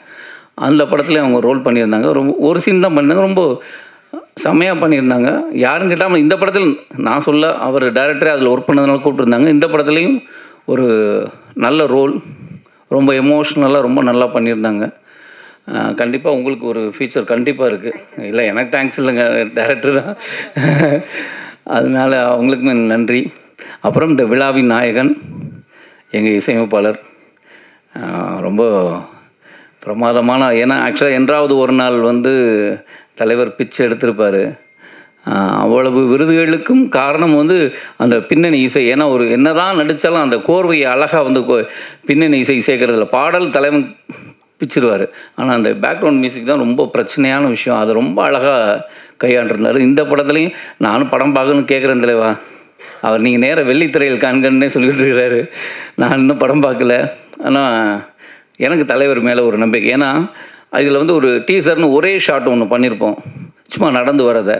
அந்த படத்துலேயும் அவங்க ரோல் பண்ணியிருந்தாங்க. ரொம்ப ஒரு சீன் தான் பண்ணாங்க, ரொம்ப செம்மையாக பண்ணியிருந்தாங்க. யாரும் கேட்டாமல் இந்த படத்தில் நான் சொல்ல, அவர் டைரக்டரே அதில் ஒர்க் பண்ணதுனால கூப்பிட்டுருந்தாங்க. இந்த படத்துலேயும் ஒரு நல்ல ரோல், ரொம்ப எமோஷ்னலாக ரொம்ப நல்லா பண்ணியிருந்தாங்க. கண்டிப்பாக உங்களுக்கு ஒரு ஃபியூச்சர் கண்டிப்பாக இருக்குது. இல்லை எனக்கு தேங்க்ஸ் இல்லைங்க, டைரக்டர் தான். அதனால் அவங்களுக்குமே நன்றி. அப்புறம் இந்த விழாவின் நாயகன் எங்கள் இசையமைப்பாளர், ரொம்ப பிரமாதமான, ஏன்னா ஆக்சுவலாக என்றாவது ஒரு நாள் வந்து தலைவர் பிச்சு எடுத்திருப்பார். அவ்வளவு விருதுகளுக்கும் காரணம் வந்து அந்த பின்னணி இசை. ஏன்னா ஒரு என்னதான் நடித்தாலும் அந்த கோர்வையை அழகாக வந்து பின்னணி இசை சேர்க்கறதில்ல. பாடல் தலைவன் பிச்சிருவார், ஆனால் அந்த பேக்ரவுண்ட் மியூசிக் தான் ரொம்ப பிரச்சனையான விஷயம். அதை ரொம்ப அழகாக கையாண்டிருந்தார். இந்த படத்துலையும் நானும் படம் பார்க்கணுன்னு கேட்குறேன் தலைவா, அவர் நீங்கள் நேராக வெள்ளித்திரையில் காண்கன்னே சொல்லிகிட்டு இருக்கிறாரு. நான் இன்னும் படம் பார்க்கல, ஆனால் எனக்கு தலைவர் மேலே ஒரு நம்பிக்கை. ஏன்னா அதில் வந்து ஒரு டீசர்னு ஒரே ஷாட் ஒன்று பண்ணியிருப்போம், சும்மா நடந்து வரதை.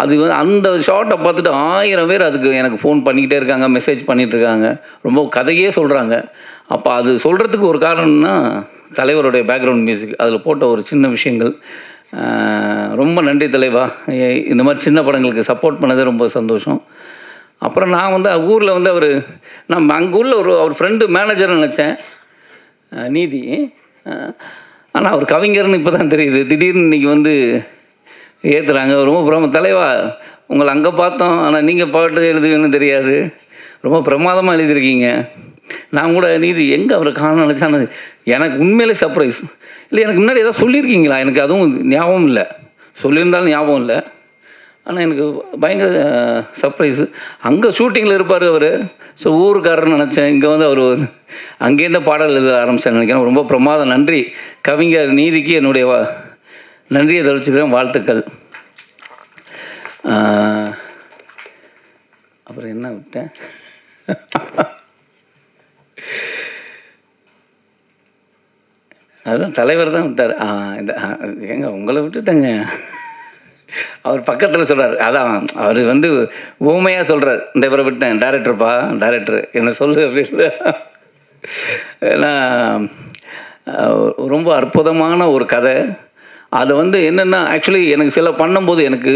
அது வந்து அந்த ஷார்ட்டை பார்த்துட்டு 1000 பேர் அதுக்கு எனக்கு ஃபோன் பண்ணிக்கிட்டே இருக்காங்க, மெசேஜ் பண்ணிகிட்ருக்காங்க, ரொம்ப கதையே சொல்கிறாங்க. அப்போ அது சொல்கிறதுக்கு ஒரு காரணம்னா தலைவருடைய பேக்ரவுண்ட் மியூசிக், அதில் போட்ட ஒரு சின்ன விஷயங்கள். ரொம்ப நன்றி தலைவா, இந்த மாதிரி சின்ன படங்களுக்கு சப்போர்ட் பண்ணதே ரொம்ப சந்தோஷம். அப்புறம் நான் வந்து ஊரில் வந்து நான் அங்கே உள்ள அவர் ஃப்ரெண்டு மேனேஜர்னு நினச்சேன், நீதி. ஆனால் அவர் கவிஞர்னு இப்போ தான் தெரியுது. திடீர்னு இன்றைக்கி வந்து ஏற்றுறாங்க. ரொம்ப தலைவா உங்களை அங்கே பார்த்தோம், ஆனால் நீங்கள் பாட்டு எழுதுவீங்கன்னு தெரியாது, ரொம்ப பிரமாதமாக எழுதியிருக்கீங்க. நான் கூட நீதி எங்கே அவரை காண நினச்சானது எனக்கு உண்மையிலே சர்ப்ரைஸ். இல்லை எனக்கு முன்னாடி ஏதாவது சொல்லியிருக்கீங்களா, எனக்கு அதுவும் ஞாபகம் இல்லை, சொல்லியிருந்தாலும் ஞாபகம் இல்லை. ஆனால் எனக்கு பயங்கர சர்ப்ரைஸு. அங்கே ஷூட்டிங்கில் இருப்பார் அவர். ஸோ ஊருக்காரர்னு நினச்சேன், இங்கே வந்து அவர் அங்கேருந்து பாடல் எழுத ஆரம்பித்தேன் நினைக்கிறேன். ரொம்ப பிரமாதம். நன்றி கவிஞர் நீதிக்கு என்னுடைய நன்றியை தெரிவிச்சுக்கிறேன், வாழ்த்துக்கள். அப்புறம் என்ன விட்டேன், அதுதான் தலைவர் தான் விட்டார். இந்த ஏங்க உங்களை விட்டுட்டேங்க, அவர் பக்கத்தில் சொல்கிறார். அதான் அவர் வந்து ஊமையாக சொல்கிறார், இந்த இவரை விட்டேன், டைரக்டர்ப்பா டைரக்டர் என்ன சொல்லு அப்படின்னு. ஏன்னா ரொம்ப அற்புதமான ஒரு கதை. அதை வந்து என்னென்னா ஆக்சுவலி எனக்கு சில பண்ணும்போது எனக்கு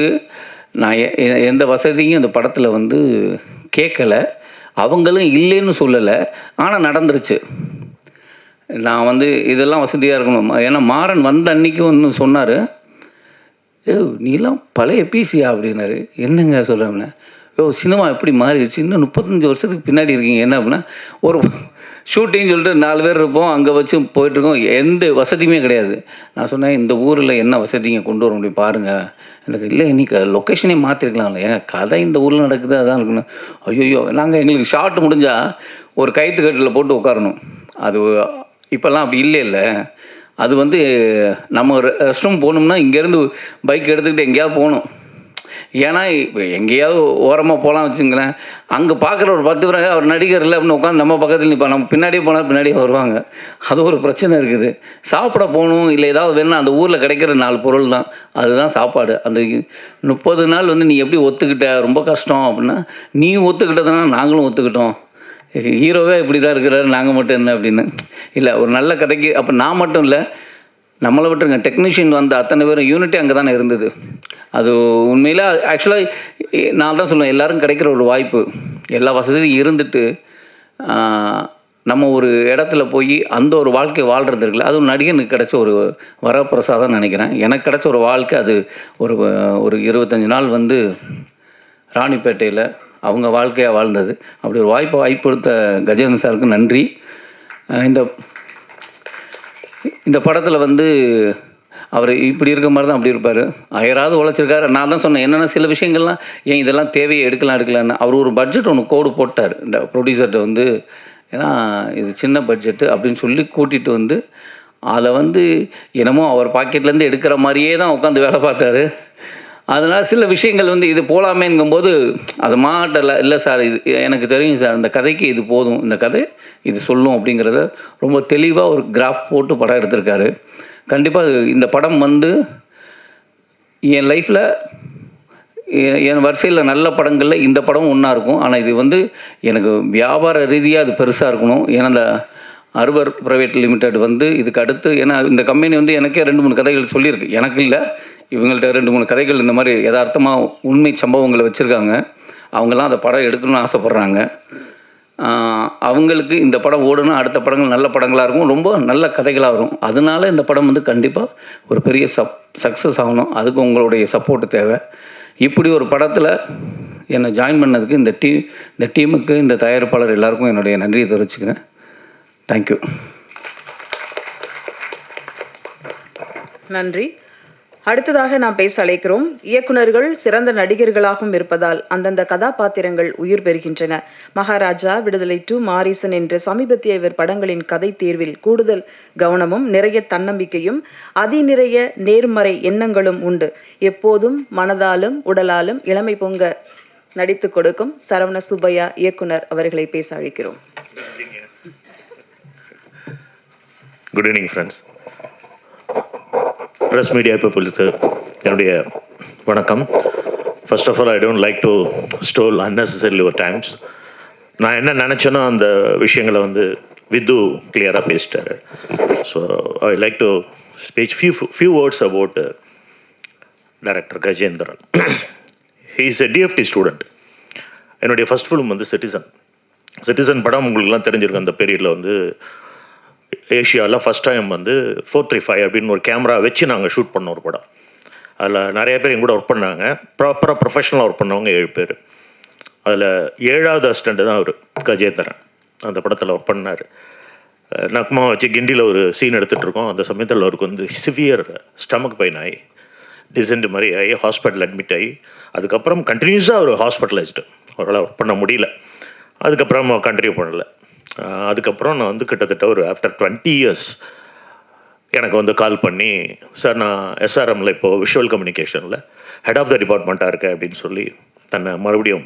நான் எந்த வசதியும் இந்த படத்தில் வந்து கேட்கலை, அவங்களும் இல்லைன்னு சொல்லலை, ஆனால் நடந்துருச்சு. நான் வந்து இதெல்லாம் வசதியாக இருக்கணும். ஏன்னா மாறன் வந்த அன்றைக்கி ஒன்று சொன்னார், நீலாம் பழைய பிசியா அப்படின்னாரு. என்னங்க சொல்கிறேன், சினிமா எப்படி மாறிடுச்சு, இன்னும் 35 வருஷத்துக்கு பின்னாடி இருக்கீங்க என்ன அப்படின்னா, ஷூட்டிங் சொல்லிட்டு 4 பேர் இருப்போம், அங்கே வச்சு போயிட்டுருக்கோம், எந்த வசதியுமே கிடையாது. நான் சொன்னேன், இந்த ஊரில் என்ன வசதிங்க கொண்டு வர முடியும் பாருங்கள். எனக்கு இல்லை இன்னைக்கு லொக்கேஷனே மாற்றிருக்கலாம்ல, ஏங்க கதை இந்த ஊரில் நடக்குது அதான் இருக்கணும். ஐயோ நாங்கள் எங்களுக்கு ஷார்ட் முடிஞ்சால் ஒரு கயிற்று கட்டில் போட்டு உட்காரணும். அது இப்போல்லாம் அப்படி இல்லை. அது வந்து நம்ம ரெஸ்ட் ரூம் போகணும்னா இங்கேருந்து பைக் எடுத்துக்கிட்டு எங்கேயாவது போகணும். ஏன்னா இப்போ எங்கேயாவது ஓரமாக போகலாம் வச்சுங்களேன், அங்கே பார்க்குற ஒரு 10 பேர் அவர் நடிகர் இல்லை அப்படின்னு உட்காந்து நம்ம பக்கத்தில் நிற்பா, நம்ம பின்னாடியே போனால் பின்னாடியே வருவாங்க. அது ஒரு பிரச்சனை இருக்குது. சாப்பிட போகணும் இல்லை ஏதாவது வேணும்னா அந்த ஊரில் கிடைக்கிற 4 பொருள் தான், அதுதான் சாப்பாடு. அந்த 30 நாள் வந்து நீ எப்படி ஒத்துக்கிட்ட, ரொம்ப கஷ்டம் அப்படின்னா, நீ ஒத்துக்கிட்டதுனா நாங்களும் ஒத்துக்கிட்டோம், ஹீரோவே இப்படி தான் இருக்கிறாரு, நாங்கள் மட்டும் என்ன அப்படின்னு. இல்லை ஒரு நல்ல கதைக்கு அப்போ நான் மட்டும் இல்லை, நம்மளை விட்டுருங்க, டெக்னீஷியன் வந்த அத்தனை பேரும் யூனிட்டி அங்கே தானே இருந்தது. அது உண்மையில் ஆக்சுவலாக நான் தான் சொல்லுவேன், எல்லோரும் கிடைக்கிற ஒரு வாய்ப்பு, எல்லா வசதியும் இருந்துட்டு நம்ம ஒரு இடத்துல போய் அந்த ஒரு வாழ்க்கை வாழ்கிறது இருக்குல்ல, அது ஒரு நடிகனுக்கு கிடைச்ச ஒரு வரப்பிரசாதம் நினைக்கிறேன். எனக்கு கிடைச்ச ஒரு வாழ்க்கை அது. ஒரு 25 நாள் வந்து ராணிப்பேட்டையில் அவங்க வாழ்க்கையாக வாழ்ந்தது. அப்படி ஒரு வாய்ப்பு கொடுத்த கஜேந்திரன் சாருக்கு நன்றி. இந்த படத்தில் வந்து அவர் இப்படி இருக்க மாதிரி தான் அப்படி இருப்பார், அயராது உழைச்சிருக்காரு. நான் தான் சொன்னேன், என்னென்ன சில விஷயங்கள்லாம் ஏன் இதெல்லாம் தேவையை எடுக்கலான்னு. அவர் ஒரு பட்ஜெட் ஒன்று கோடு போட்டார் இந்த ப்ரொடியூசர்கிட்ட வந்து, ஏன்னா இது சின்ன பட்ஜெட்டு அப்படின்னு சொல்லி கூட்டிகிட்டு வந்து அதை வந்து என்னமோ அவர் பாக்கெட்லேருந்து எடுக்கிற மாதிரியே தான் உட்காந்து வேலை பார்த்தாரு. அதனால் சில விஷயங்கள் வந்து இது போகலாமேங்கும்போது அது மாட்டல, இல்லை சார் இது எனக்கு தெரியும் சார், இந்த கதைக்கு இது போதும், இந்த கதை இது சொல்லும் அப்படிங்கிறத ரொம்ப தெளிவாக ஒரு கிராஃப் போட்டு படம் எடுத்திருக்காரு. கண்டிப்பாக இந்த படம் வந்து என் லைஃப்பில் என் வரிசையில் நல்ல படங்களில் இந்த படம் ஒன்றா இருக்கும். ஆனால் இது வந்து எனக்கு வியாபார ரீதியாக அது பெருசாக இருக்கணும். ஏன்னா இந்த அர்வர் ப்ரைவேட் லிமிடெட் வந்து இதுக்கு அடுத்து, ஏன்னா இந்த கம்பெனி வந்து எனக்கே 2-3 கதைகள் சொல்லியிருக்கு, எனக்கு இல்லை இவங்கள்ட்ட 2-3 கதைகள் இந்த மாதிரி யதார்த்தமாக உண்மை சம்பவங்களை வச்சுருக்காங்க. அவங்கெல்லாம் அந்த படம் எடுக்கணும்னு ஆசைப்பட்றாங்க. அவங்களுக்கு இந்த படம் ஓடணும், அடுத்த படங்கள் நல்ல படங்களாக இருக்கும், ரொம்ப நல்ல கதைகளாக வரும். அதனால இந்த படம் வந்து கண்டிப்பாக ஒரு பெரிய சக்ஸஸ் ஆகணும். அதுக்கு உங்களுடைய சப்போர்ட்டு தேவை. இப்படி ஒரு படத்தில் என்னை ஜாயின் பண்ணதுக்கு இந்த டீமுக்கு, இந்த தயாரிப்பாளர் எல்லாருக்கும் என்னுடைய நன்றியை தெரிவிச்சுக்கிறேன். தேங்க்யூ.
நன்றி. அடுத்ததாக நாம் பேச அழைக்கிறோம். இயக்குனர்கள் சிறந்த நடிகர்களாகவும் இருப்பதால் அந்தந்த கதாபாத்திரங்கள் உயிர் பெறுகின்றன. மகாராஜா, விடுதலை 2, மாரீசன் என்ற சமீபத்திய இவர் படங்களின் கதை தேர்வில் கூடுதல் கவனமும் நிறைய தன்னம்பிக்கையும் அதிநிறைய நேர்மறை எண்ணங்களும் உண்டு. எப்போதும் மனதாலும் உடலாலும் இளமை பொங்க நடித்து கொடுக்கும் சரவண சுப்பையா இயக்குனர் அவர்களை பேச அழைக்கிறோம்.
Good evening friends. Press media பீப்புளுக்கு என்னுடைய வணக்கம். First of all I don't like to stole unnecessarily your times. நான் என்ன நினச்சேனோ அந்த விஷயங்களை வந்து வித்து கிளியராக பேசிட்டாரு. So I like to speech few words about director Gajendran. He is a DFT student. என்னுடைய ஃபர்ஸ்ட் ஃபிலிம் வந்து சிட்டிசன் படம் உங்களுக்குலாம் தெரிஞ்சிருக்கும். அந்த பீரியடில் வந்து ஏஷியாவில் ஃபஸ்ட் டைம் வந்து 435 அப்படின்னு ஒரு கேமரா வச்சு நாங்கள் ஷூட் பண்ணோம் ஒரு படம். அதில் நிறைய பேர் எங்கூட ஒர்க் பண்ணாங்க. ப்ராப்பராக ப்ரொஃபஷனலாக ஒர்க் பண்ணவங்க 7 பேர். அதில் 7வது அசிஸ்டண்ட் தான் அவர் கஜேந்திரன். அந்த படத்தில் ஒர்க் பண்ணார். நக்மா வச்சு கிண்டியில் ஒரு சீன் எடுத்துகிட்ருக்கோம். அந்த சமயத்தில் அவருக்கு வந்து சிவியர் ஸ்டமக் பெயின் ஆகி டிசென்ட் மாதிரி ஆகி ஹாஸ்பிட்டல் அட்மிட் ஆகி அதுக்கப்புறம் கண்டினியூஸாக அவர் ஹாஸ்பிட்டலைஸ்டு. அவரால் ஒர்க் பண்ண முடியல. அதுக்கப்புறம் கண்டினியூ பண்ணலை. அதுக்கப்புறம் நான் வந்து கிட்டத்தட்ட ஒரு ஆஃப்டர் 20 இயர்ஸ் எனக்கு வந்து கால் பண்ணி, சார் நான் எஸ்ஆர்எம்மில் இப்போது விஷுவல் கம்யூனிகேஷனில் ஹெட் ஆஃப் த டிபார்ட்மெண்ட்டாக இருக்கேன் அப்படின்னு சொல்லி தன்னை மறுபடியும்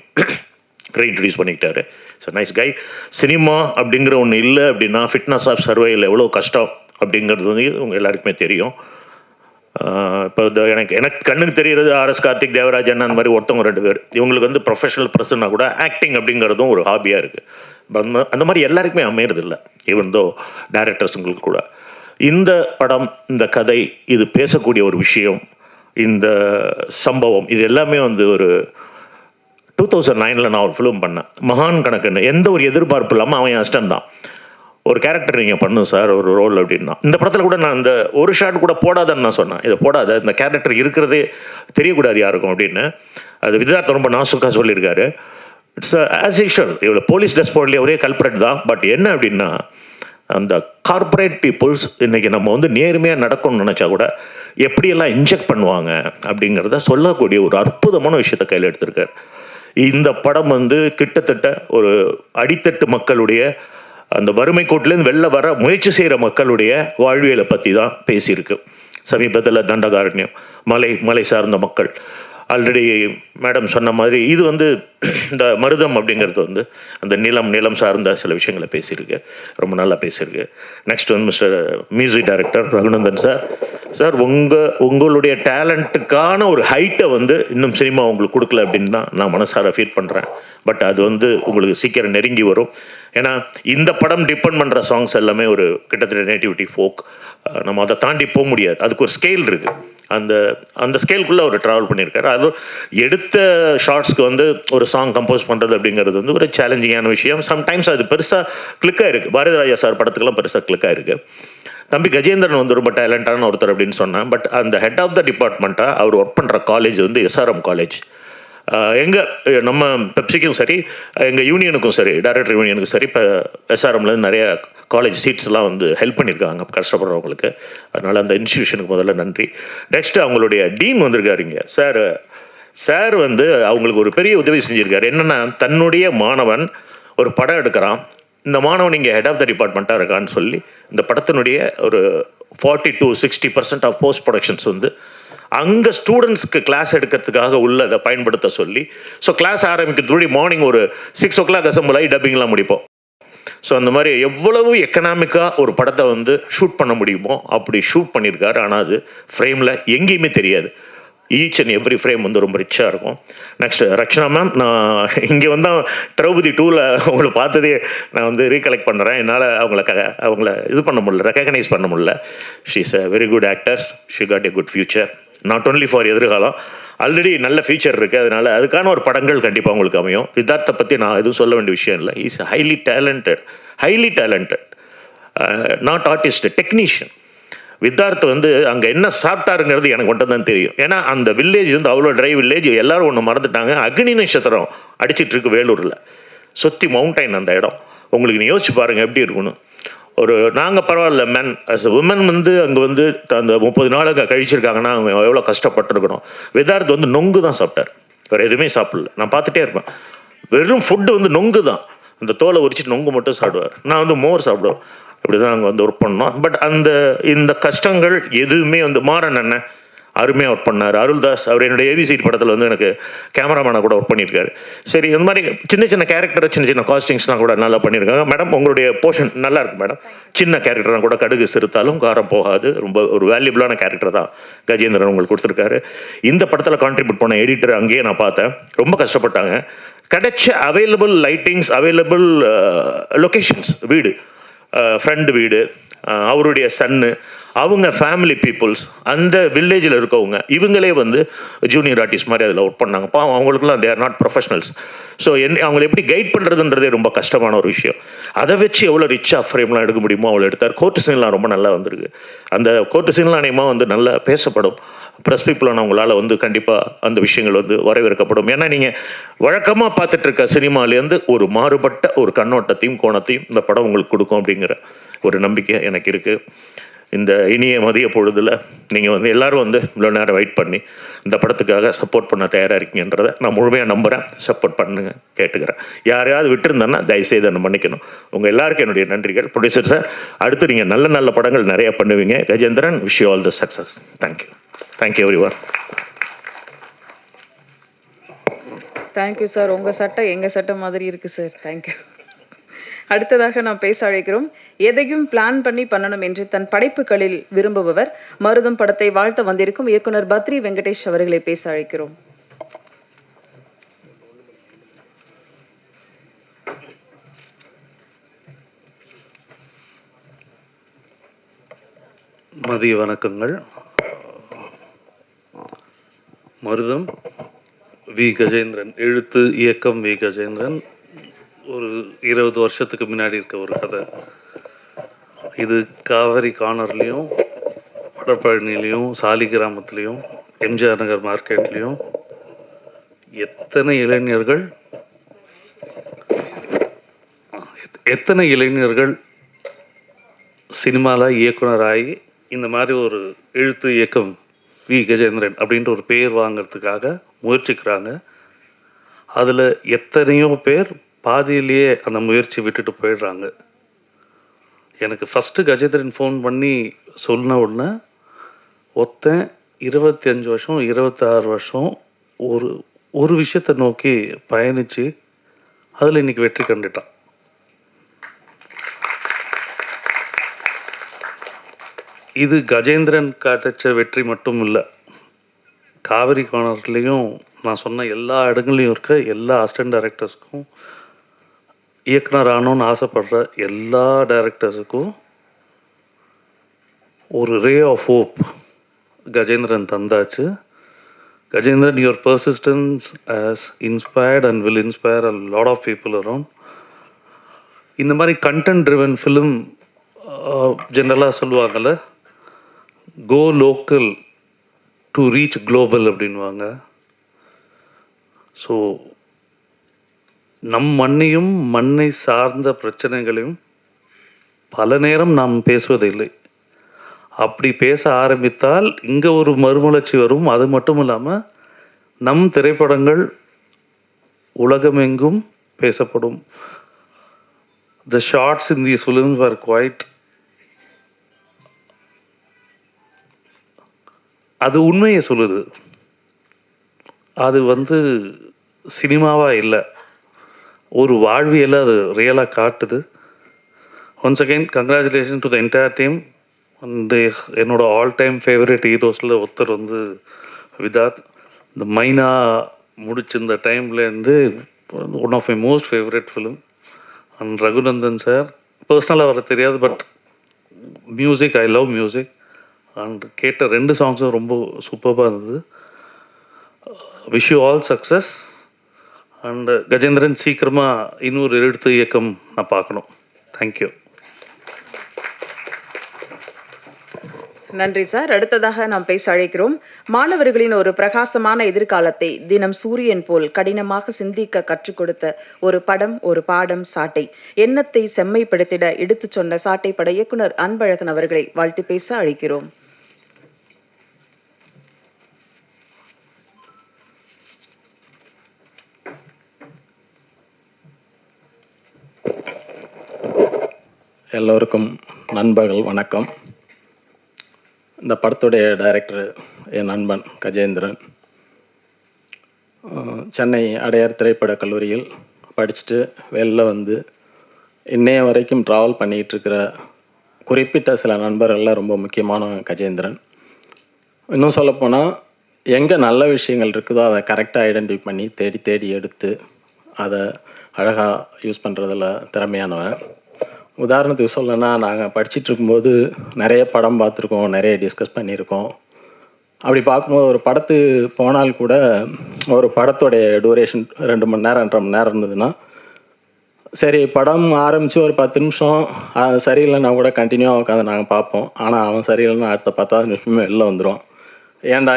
ரீஇன்ட்ரடியூஸ் பண்ணிக்கிட்டாரு. Sir nice guy. சினிமா அப்படிங்கிற ஒன்று இல்லை அப்படின்னா ஃபிட்னஸ் ஆஃப் சர்வையில் எவ்வளோ கஷ்டம் அப்படிங்கிறது வந்து உங்கள் எல்லாருக்குமே தெரியும். இப்போ எனக்கு கண்ணுக்கு தெரிகிறது ஆர்எஸ் கார்த்திக், தேவராஜன் அந்த மாதிரி ஒருத்தவங்க 2 பேர். இவங்களுக்கு வந்து ப்ரொஃபஷனல் பர்சனாக கூட ஆக்டிங் அப்படிங்கிறதும் ஒரு ஹாபியாக இருக்குது. அந்த மாதிரி எல்லாருக்குமே அமையிறது இல்லை, ஈவன் தோ டைரக்டர்ஸுங்களுக்கு கூட. இந்த படம், இந்த கதை, இது பேசக்கூடிய ஒரு விஷயம், இந்த சம்பவம், இது எல்லாமே வந்து ஒரு 2009 நான் ஒரு ஃபிலிம் பண்ணேன், மகான் கணக்குன்னு. எந்த ஒரு எதிர்பார்ப்பு இல்லாமல் அவன் அசிஸ்டன்ட் தான். ஒரு கேரக்டர் நீங்கள் பண்ணும் சார் ஒரு ரோல் அப்படின்னா. இந்த படத்தில் கூட நான் இந்த ஒரு ஷாட் கூட போடாதன்னு நான் சொன்னேன். இதை போடாத, இந்த கேரக்டர் இருக்கிறதே தெரியக்கூடாது யாருக்கும் அப்படின்னு. அது விதார்த்தம் ரொம்ப நாசுக்காக சொல்லியிருக்காரு. It's as usual. இவ்வளோ போலீஸ் ட்ரெஸ் போடலையே, ஒரே கல்பரேட் தான். பட் என்ன அப்படின்னா, அந்த கார்ப்பரேட் பீப்புள்ஸ் இன்றைக்கி நம்ம வந்து நேர்மையாக நடக்கணும்னு நினச்சா கூட எப்படியெல்லாம் இன்ஜெக்ட் பண்ணுவாங்க அப்படிங்கிறத சொல்லக்கூடிய ஒரு அற்புதமான விஷயத்தை கையில் எடுத்திருக்கார். இந்த படம் வந்து கிட்டத்தட்ட ஒரு அடித்தட்டு மக்களுடைய, அந்த வறுமை கோட்டிலேருந்து வெளில வர முயற்சி செய்கிற மக்களுடைய வாழ்வியலை பற்றி தான் பேசியிருக்கு. சமீபத்தில் தண்டகாரண்யம், மலை சார்ந்த மக்கள், ஆல்ரெடி மேடம் சொன்ன மாதிரி இது வந்து இந்த மருதம் அப்படிங்கிறது வந்து அந்த நிலம் சார்ந்த சில விஷயங்களை பேசியிருக்கு. ரொம்ப நல்லா பேசியிருக்கு. நெக்ஸ்ட் வந்து mister music director Raghunandan sir, உங்களுடைய டேலண்ட்டுக்கான ஒரு ஹைட்டை வந்து இன்னும் சினிமா உங்களுக்கு கொடுக்கல அப்படின்னு தான் நான் மனசார ஃபீல் பண்ணுறேன். பட் அது வந்து உங்களுக்கு சீக்கிரம் நெருங்கி வரும். ஏன்னா இந்த படம் டிபெண்ட் பண்ணுற சாங்ஸ் எல்லாமே ஒரு கிட்டத்தட்ட நேட்டிவிட்டி ஃபோக். நம்ம அதை தாண்டி போக முடியாது. அதுக்கு ஒரு ஸ்கேல் இருக்குது. அந்த ஸ்கேலுக்குள்ளே அவர் ட்ராவல் பண்ணியிருக்காரு. அது எடுத்த ஷார்ட்ஸ்க்கு வந்து ஒரு சாங் கம்போஸ் பண்ணுறது அப்படிங்கிறது வந்து ஒரு சேலஞ்சிங்கான விஷயம். சம்டைம்ஸ் அது பெருசாக கிளிக்காக இருக்குது. பாரதிராஜா சார் படத்துக்கெல்லாம் பெருசாக கிளிக்காக இருக்குது. தம்பி கஜேந்திரன் வந்து ரொம்ப டேலண்டான ஒருத்தர் அப்படின்னு சொன்னேன். பட் அந்த ஹெட் ஆஃப் த டிபார்ட்மெண்ட்டாக அவர் ஒர்க் பண்ணுற காலேஜ் வந்து SRM காலேஜ். நம்ம பெப்சிக்கும் சரி, எங்கள் யூனியனுக்கும் சரி, டைரக்டர் யூனியனுக்கும் சரி, இப்போ SRMலேருந்து நிறைய காலேஜ் சீட்ஸ்லாம் வந்து ஹெல்ப் பண்ணியிருக்காங்க கஷ்டப்படுறவங்களுக்கு. அதனால் அந்த இன்ஸ்டியூஷனுக்கு முதல்ல நன்றி. நெக்ஸ்ட்டு அவங்களுடைய டீன் வந்திருக்காருங்க சார் வந்து அவங்களுக்கு ஒரு பெரிய உதவி செஞ்சுருக்காரு. என்னென்னா, தன்னுடைய மாணவன் ஒரு படம் எடுக்கிறான், இந்த மாணவன் இங்கே ஹெட் ஆஃப் த டிபார்ட்மெண்ட்டாக இருக்கான்னு சொல்லி இந்த படத்தினுடைய ஒரு 40 to 60% ஆஃப் போஸ்ட் ப்ரொடக்ஷன்ஸ் வந்து அங்கே ஸ்டூடெண்ட்ஸ்க்கு கிளாஸ் எடுக்கிறதுக்காக உள்ளதை பயன்படுத்த சொல்லி, ஸோ கிளாஸ் ஆரம்பிக்கிறதுக்கு மார்னிங் ஒரு 6 o'clock அசம்பிள் ஆகி டப்பிங்லாம் முடிப்போம். ஸோ அந்த மாதிரி எவ்வளவு எக்கனாமிக்காக ஒரு படத்தை வந்து ஷூட் பண்ண முடியுமோ அப்படி ஷூட் பண்ணியிருக்காரு. ஆனால் அது ஃப்ரேமில் எங்கேயுமே தெரியாது. ஈச் அண்ட் எவ்ரி ஃப்ரேம் வந்து ரொம்ப ரிச்சாக இருக்கும். நெக்ஸ்ட் ரக்ஷனா மேம், நான் இங்கே வந்து திரௌபதி 2ல் அவங்கள பார்த்ததே நான் வந்து ரீகலெக்ட் பண்ணுறேன். என்னால் அவங்கள இது பண்ண முடியல, ரெக்கக்னைஸ் பண்ண முடியல. She is a very good actors. She got a good future, not only for எதிர்காலம், ஆல்ரெடி நல்ல ஃபியூச்சர் இருக்குது. அதனால் அதுக்கான ஒரு படங்கள் கண்டிப்பாக உங்களுக்கு அமையும். சித்தார்த்தை பற்றி நான் எதுவும் சொல்ல வேண்டிய விஷயம் இல்லை. Is highly talented, not artist, technician. Vidharth வந்து அங்கே என்ன சாப்பிட்டாருங்கிறது எனக்கு மட்டும் தான் தெரியும். ஏன்னா அந்த வில்லேஜ் வந்து அவ்வளோ ட்ரை வில்லேஜ். எல்லாரும் ஒன்று மறந்துட்டாங்க, அக்னி நட்சத்திரம் அடிச்சிட்டு இருக்கு வேலூரில், சுற்றி மவுண்டைன் அந்த இடம். உங்களுக்கு நீ யோசிச்சு பாருங்கள் எப்படி இருக்கணும். நாங்கள் பரவாயில்ல, மேன் அஸ் உமன் வந்து அங்கே வந்து அந்த 30 நாள் அங்கே கழிச்சிருக்காங்கன்னா அவங்க எவ்வளோ கஷ்டப்பட்டுருக்கணும். வித்தார்த் வந்து நொங்கு தான் சாப்பிட்டார், வேறு எதுவுமே சாப்பிடல. நான் பார்த்துட்டே இருப்பேன், வெறும் ஃபுட்டு வந்து நொங்கு தான். அந்த தோலை உரிச்சிட்டு நொங்கு மட்டும் சாப்பிடுவார். நான் வந்து மோர் சாப்பிடுவேன். அப்படி தான் அங்கே வந்து ஒர்க் பண்ணோம். பட் இந்த கஷ்டங்கள் எதுவுமே வந்து மாறன் அண்ணன் அருமையாக ஒர்க் பண்ணார். அருள்தாஸ் அவர் என்னுடைய ஏபிசி படத்தில் வந்து எனக்கு கேமராமேனாக கூட ஒர்க் பண்ணியிருக்காரு. சரி, இந்த மாதிரி சின்ன கேரக்டர், சின்ன காஸ்டிங்ஸ்லாம் கூட நல்லா பண்ணியிருக்காங்க. மேடம் உங்களுடைய போர்ஷன் நல்லா இருக்கு மேடம். சின்ன கேரக்டர்லாம் கூட கடுகு சிறுத்தாலும் காரம் போகாது. ரொம்ப ஒரு வேல்யூபிளான கேரக்டர் தான் கஜேந்திரன் உங்களுக்கு கொடுத்துருக்காரு. இந்த படத்தில் கான்ட்ரிபியூட் பண்ண எடிட்டர் அங்கேயே நான் பார்த்தேன், ரொம்ப கஷ்டப்பட்டாங்க. கிடைச்ச அவைலபிள் லைட்டிங்ஸ், அவைலபிள் லொக்கேஷன்ஸ், வீடு, ஃப்ரெண்டு வீடு, அவருடைய சன்னு, அவங்க ஃபேமிலி பீப்புள்ஸ், அந்த வில்லேஜில் இருக்கவங்க, இவங்களே வந்து ஜூனியர் ஆர்டிஸ்ட் மாதிரி அதில் ஒர்க் பண்ணாங்க. பாவம் அவங்களுக்குலாம் they are not professionals. So அவங்களை எப்படி கைட் பண்ணுறதுன்றதே ரொம்ப கஷ்டமான ஒரு விஷயம். அதை வச்சு எவ்வளோ ரிச்சாக ஃப்ரேம்லாம் எடுக்க முடியுமோ அவ்வளோ எடுத்தார். கோர்ட்டு சீன்லாம் ரொம்ப நல்லா வந்திருக்கு. அந்த கோர்ட்டு சீன்லாம் அநேகமாக வந்து நல்லா பேசப்படும். ப்ரெஸ் பீப்புளான அவங்களால் வந்து கண்டிப்பாக அந்த விஷயங்கள் வந்து வரவேற்கப்படும். ஏன்னா நீங்கள் வழக்கமாக பார்த்துட்டு இருக்க சினிமாலேருந்து ஒரு மாறுபட்ட ஒரு கண்ணோட்டத்தையும் கோணத்தையும் இந்த படம் உங்களுக்கு கொடுக்கும் அப்படிங்கிற ஒரு நம்பிக்கை எனக்கு இருக்குது. இந்த இனிய மதிய பொழுதில் நீங்கள் வந்து எல்லோரும் வந்து இவ்வளோ நேரம் வெயிட் பண்ணி இந்த படத்துக்காக சப்போர்ட் பண்ண தயாராக இருக்கீங்கன்றதை நான் முழுமையாக நம்புகிறேன். சப்போர்ட் பண்ணுங்க கேட்டுக்கிறேன். யாரையாவது விட்டுருந்தேன்னா தயவுசெய்து அதை மன்னிக்கணும். உங்கள் எல்லாருக்கும் என்னுடைய நன்றிகள். ப்ரொடியூசர் சார், அடுத்து நீங்கள் நல்ல படங்கள் நிறையா பண்ணுவீங்க. Gajendran, wish you all the success. Thank you everyone.
Thank you sir. உங்கள் சட்டை எங்கள் சட்டை மாதிரி இருக்குது சார். தேங்க்யூ. அடுத்ததாக நாம் பேச அழைக்கிறோம். எதையும் பிளான் பண்ணி பண்ணணும் என்று தன் படைப்புகளில் விரும்புபவர், மருதம் படத்தை வாழ்த்த வந்திருக்கும் இயக்குனர் பத்ரி வெங்கடேஷ் அவர்களை பேச அழைக்கிறோம்.
மதிய வணக்கங்கள். மருதம், வி கஜேந்திரன், எழுத்து இயக்கம் வி கஜேந்திரன். ஒரு 20 வருஷத்துக்கு முன்னாடி இருக்க ஒரு கதை இது. காவேரி கார்னர்லேயும், வடபழனிலையும், சாலி கிராமத்துலேயும், எம்ஜிஆர் நகர் மார்க்கெட்லேயும் எத்தனை இளைஞர்கள் எத்தனை இளைஞர்கள் சினிமாவில் இயக்குனராகி இந்த மாதிரி ஒரு எழுத்து இயக்கம் வி கஜேந்திரன் அப்படின்ற ஒரு பேர் வாங்கிறதுக்காக முயற்சிக்கிறாங்க. அதில் எத்தனையோ பேர் பாதியிலேயே அந்த முயற்சி விட்டுட்டு போயிடுறாங்க. எனக்கு ஃபஸ்ட்டு கஜேந்திரன் ஃபோன் பண்ணி சொன்ன உடனே ஒருத்தன் 25 வருஷம் 26 வருஷம் ஒரு விஷயத்தை நோக்கி பயணித்து அதில் இன்றைக்கி வெற்றி கண்டுட்டான். இது கஜேந்திரன் காட்டச்ச வெற்றி மட்டும் இல்லை, காவிரி கார்னர்லேயும் நான் சொன்ன எல்லா இடங்கள்லையும் இருக்க எல்லா அசிஸ்டன்ட் டைரக்டர்ஸ்க்கும், இயக்குனர் ஆகணும்னு ஆசைப்படுற எல்லா டைரக்டர்ஸுக்கும் ஒரு ரே ஆஃப் ஹோப் கஜேந்திரன் தந்தாச்சு. Gajendran, your persistence has inspired and will inspire a lot of people around. இந்த மாதிரி கண்டென்ட் ட்ரிவன் ஃபிலிம் ஜென்ரலாக சொல்லுவாங்கள்ல, கோ லோக்கல் டு ரீச் குளோபல் அப்படின்வாங்க. ஸோ நம் மண்ணையும் மண்ணை சார்ந்த பிரச்சனைகளையும் பல நேரம் நாம் பேசுவதில்லை. அப்படி பேச ஆரம்பித்தால் இங்கே ஒரு மறுமலர்ச்சி வரும். அது மட்டும் இல்லாமல் நம் திரைப்படங்கள் உலகமெங்கும் பேசப்படும். The shots in these films were quite, அது உண்மையை சொல்லுது. அது சினிமாவாக இல்லை, ஒரு வாழ்வியலை அது ரியலாக காட்டுது. Once again congratulation to the entire team. And என்னோட ஆல் டைம் ஃபேவரட் ஹீரோஸில் ஒருத்தர் விதாத். இந்த மைனா முடிச்சிருந்த டைம்லேருந்து one of my most favourite film. அண்ட் ரகுநந்தன் சார் பர்சனலாக வர தெரியாது, but music, I love music. And கேட்ட 2 சாங்ஸும் ரொம்ப சூப்பராக இருந்தது. Wish you all success. And Gajendran சீக்கிரமாக இன்னொரு எழுத்து இயக்கம் நான் பார்க்கணும். தேங்க்யூ.
நன்றி சார். அடுத்ததாக நாம் பேச அழைக்கிறோம். மாணவர்களின் ஒரு பிரகாசமான எதிர்காலத்தை தினம் சூரியன் போல் கடினமாக சிந்திக்க கற்றுக் கொடுத்த ஒரு படம், ஒரு பாடம், சாட்டை. எண்ணத்தை செம்மைப்படுத்திட எடுத்துச் சொன்ன சாட்டை பட இயக்குனர் அன்பழகன் அவர்களை வாழ்த்து பேச அழைக்கிறோம்.
எல்லோருக்கும் நண்பர்கள் வணக்கம். இந்த படத்துடைய டைரக்டர் என் நண்பன் கஜேந்திரன். சென்னை அடையார் திரைப்படக் கல்லூரியில் படிச்சுட்டு வெளில இன்னைய வரைக்கும் ட்ராவல் பண்ணிகிட்ருக்கிற குறிப்பிட்ட சில நண்பர்கள்லாம் ரொம்ப முக்கியமான கஜேந்திரன். இன்னும் சொல்லப்போனால் எங்கே நல்ல விஷயங்கள் இருக்குதோ அதை கரெக்டாக ஐடென்டிஃபை பண்ணி தேடி தேடி எடுத்து அதை அழகாக யூஸ் பண்ணுறதில் திறமையானவன். உதாரணத்துக்கு சொல்லணும்னா, நாங்கள் படிச்சுட்டு இருக்கும்போது நிறைய படம் பார்த்துருக்கோம், நிறைய டிஸ்கஸ் பண்ணியிருக்கோம். அப்படி பார்க்கும்போது ஒரு படத்துக்கு போனால் கூட ஒரு படத்தோடைய டூரேஷன் 2 மணி நேரம் 2.5 மணி நேரம் இருந்ததுன்னா, சரி படம் ஆரம்பித்து ஒரு 10 நிமிஷம் சரியில்லைன்னா கூட கண்டினியூவாக உட்காந்து நாங்கள் பார்ப்போம். ஆனால் அவன் சரியில்லைன்னா அடுத்த 10வது நிமிஷமே வெளில வந்துடும். ஏன்டா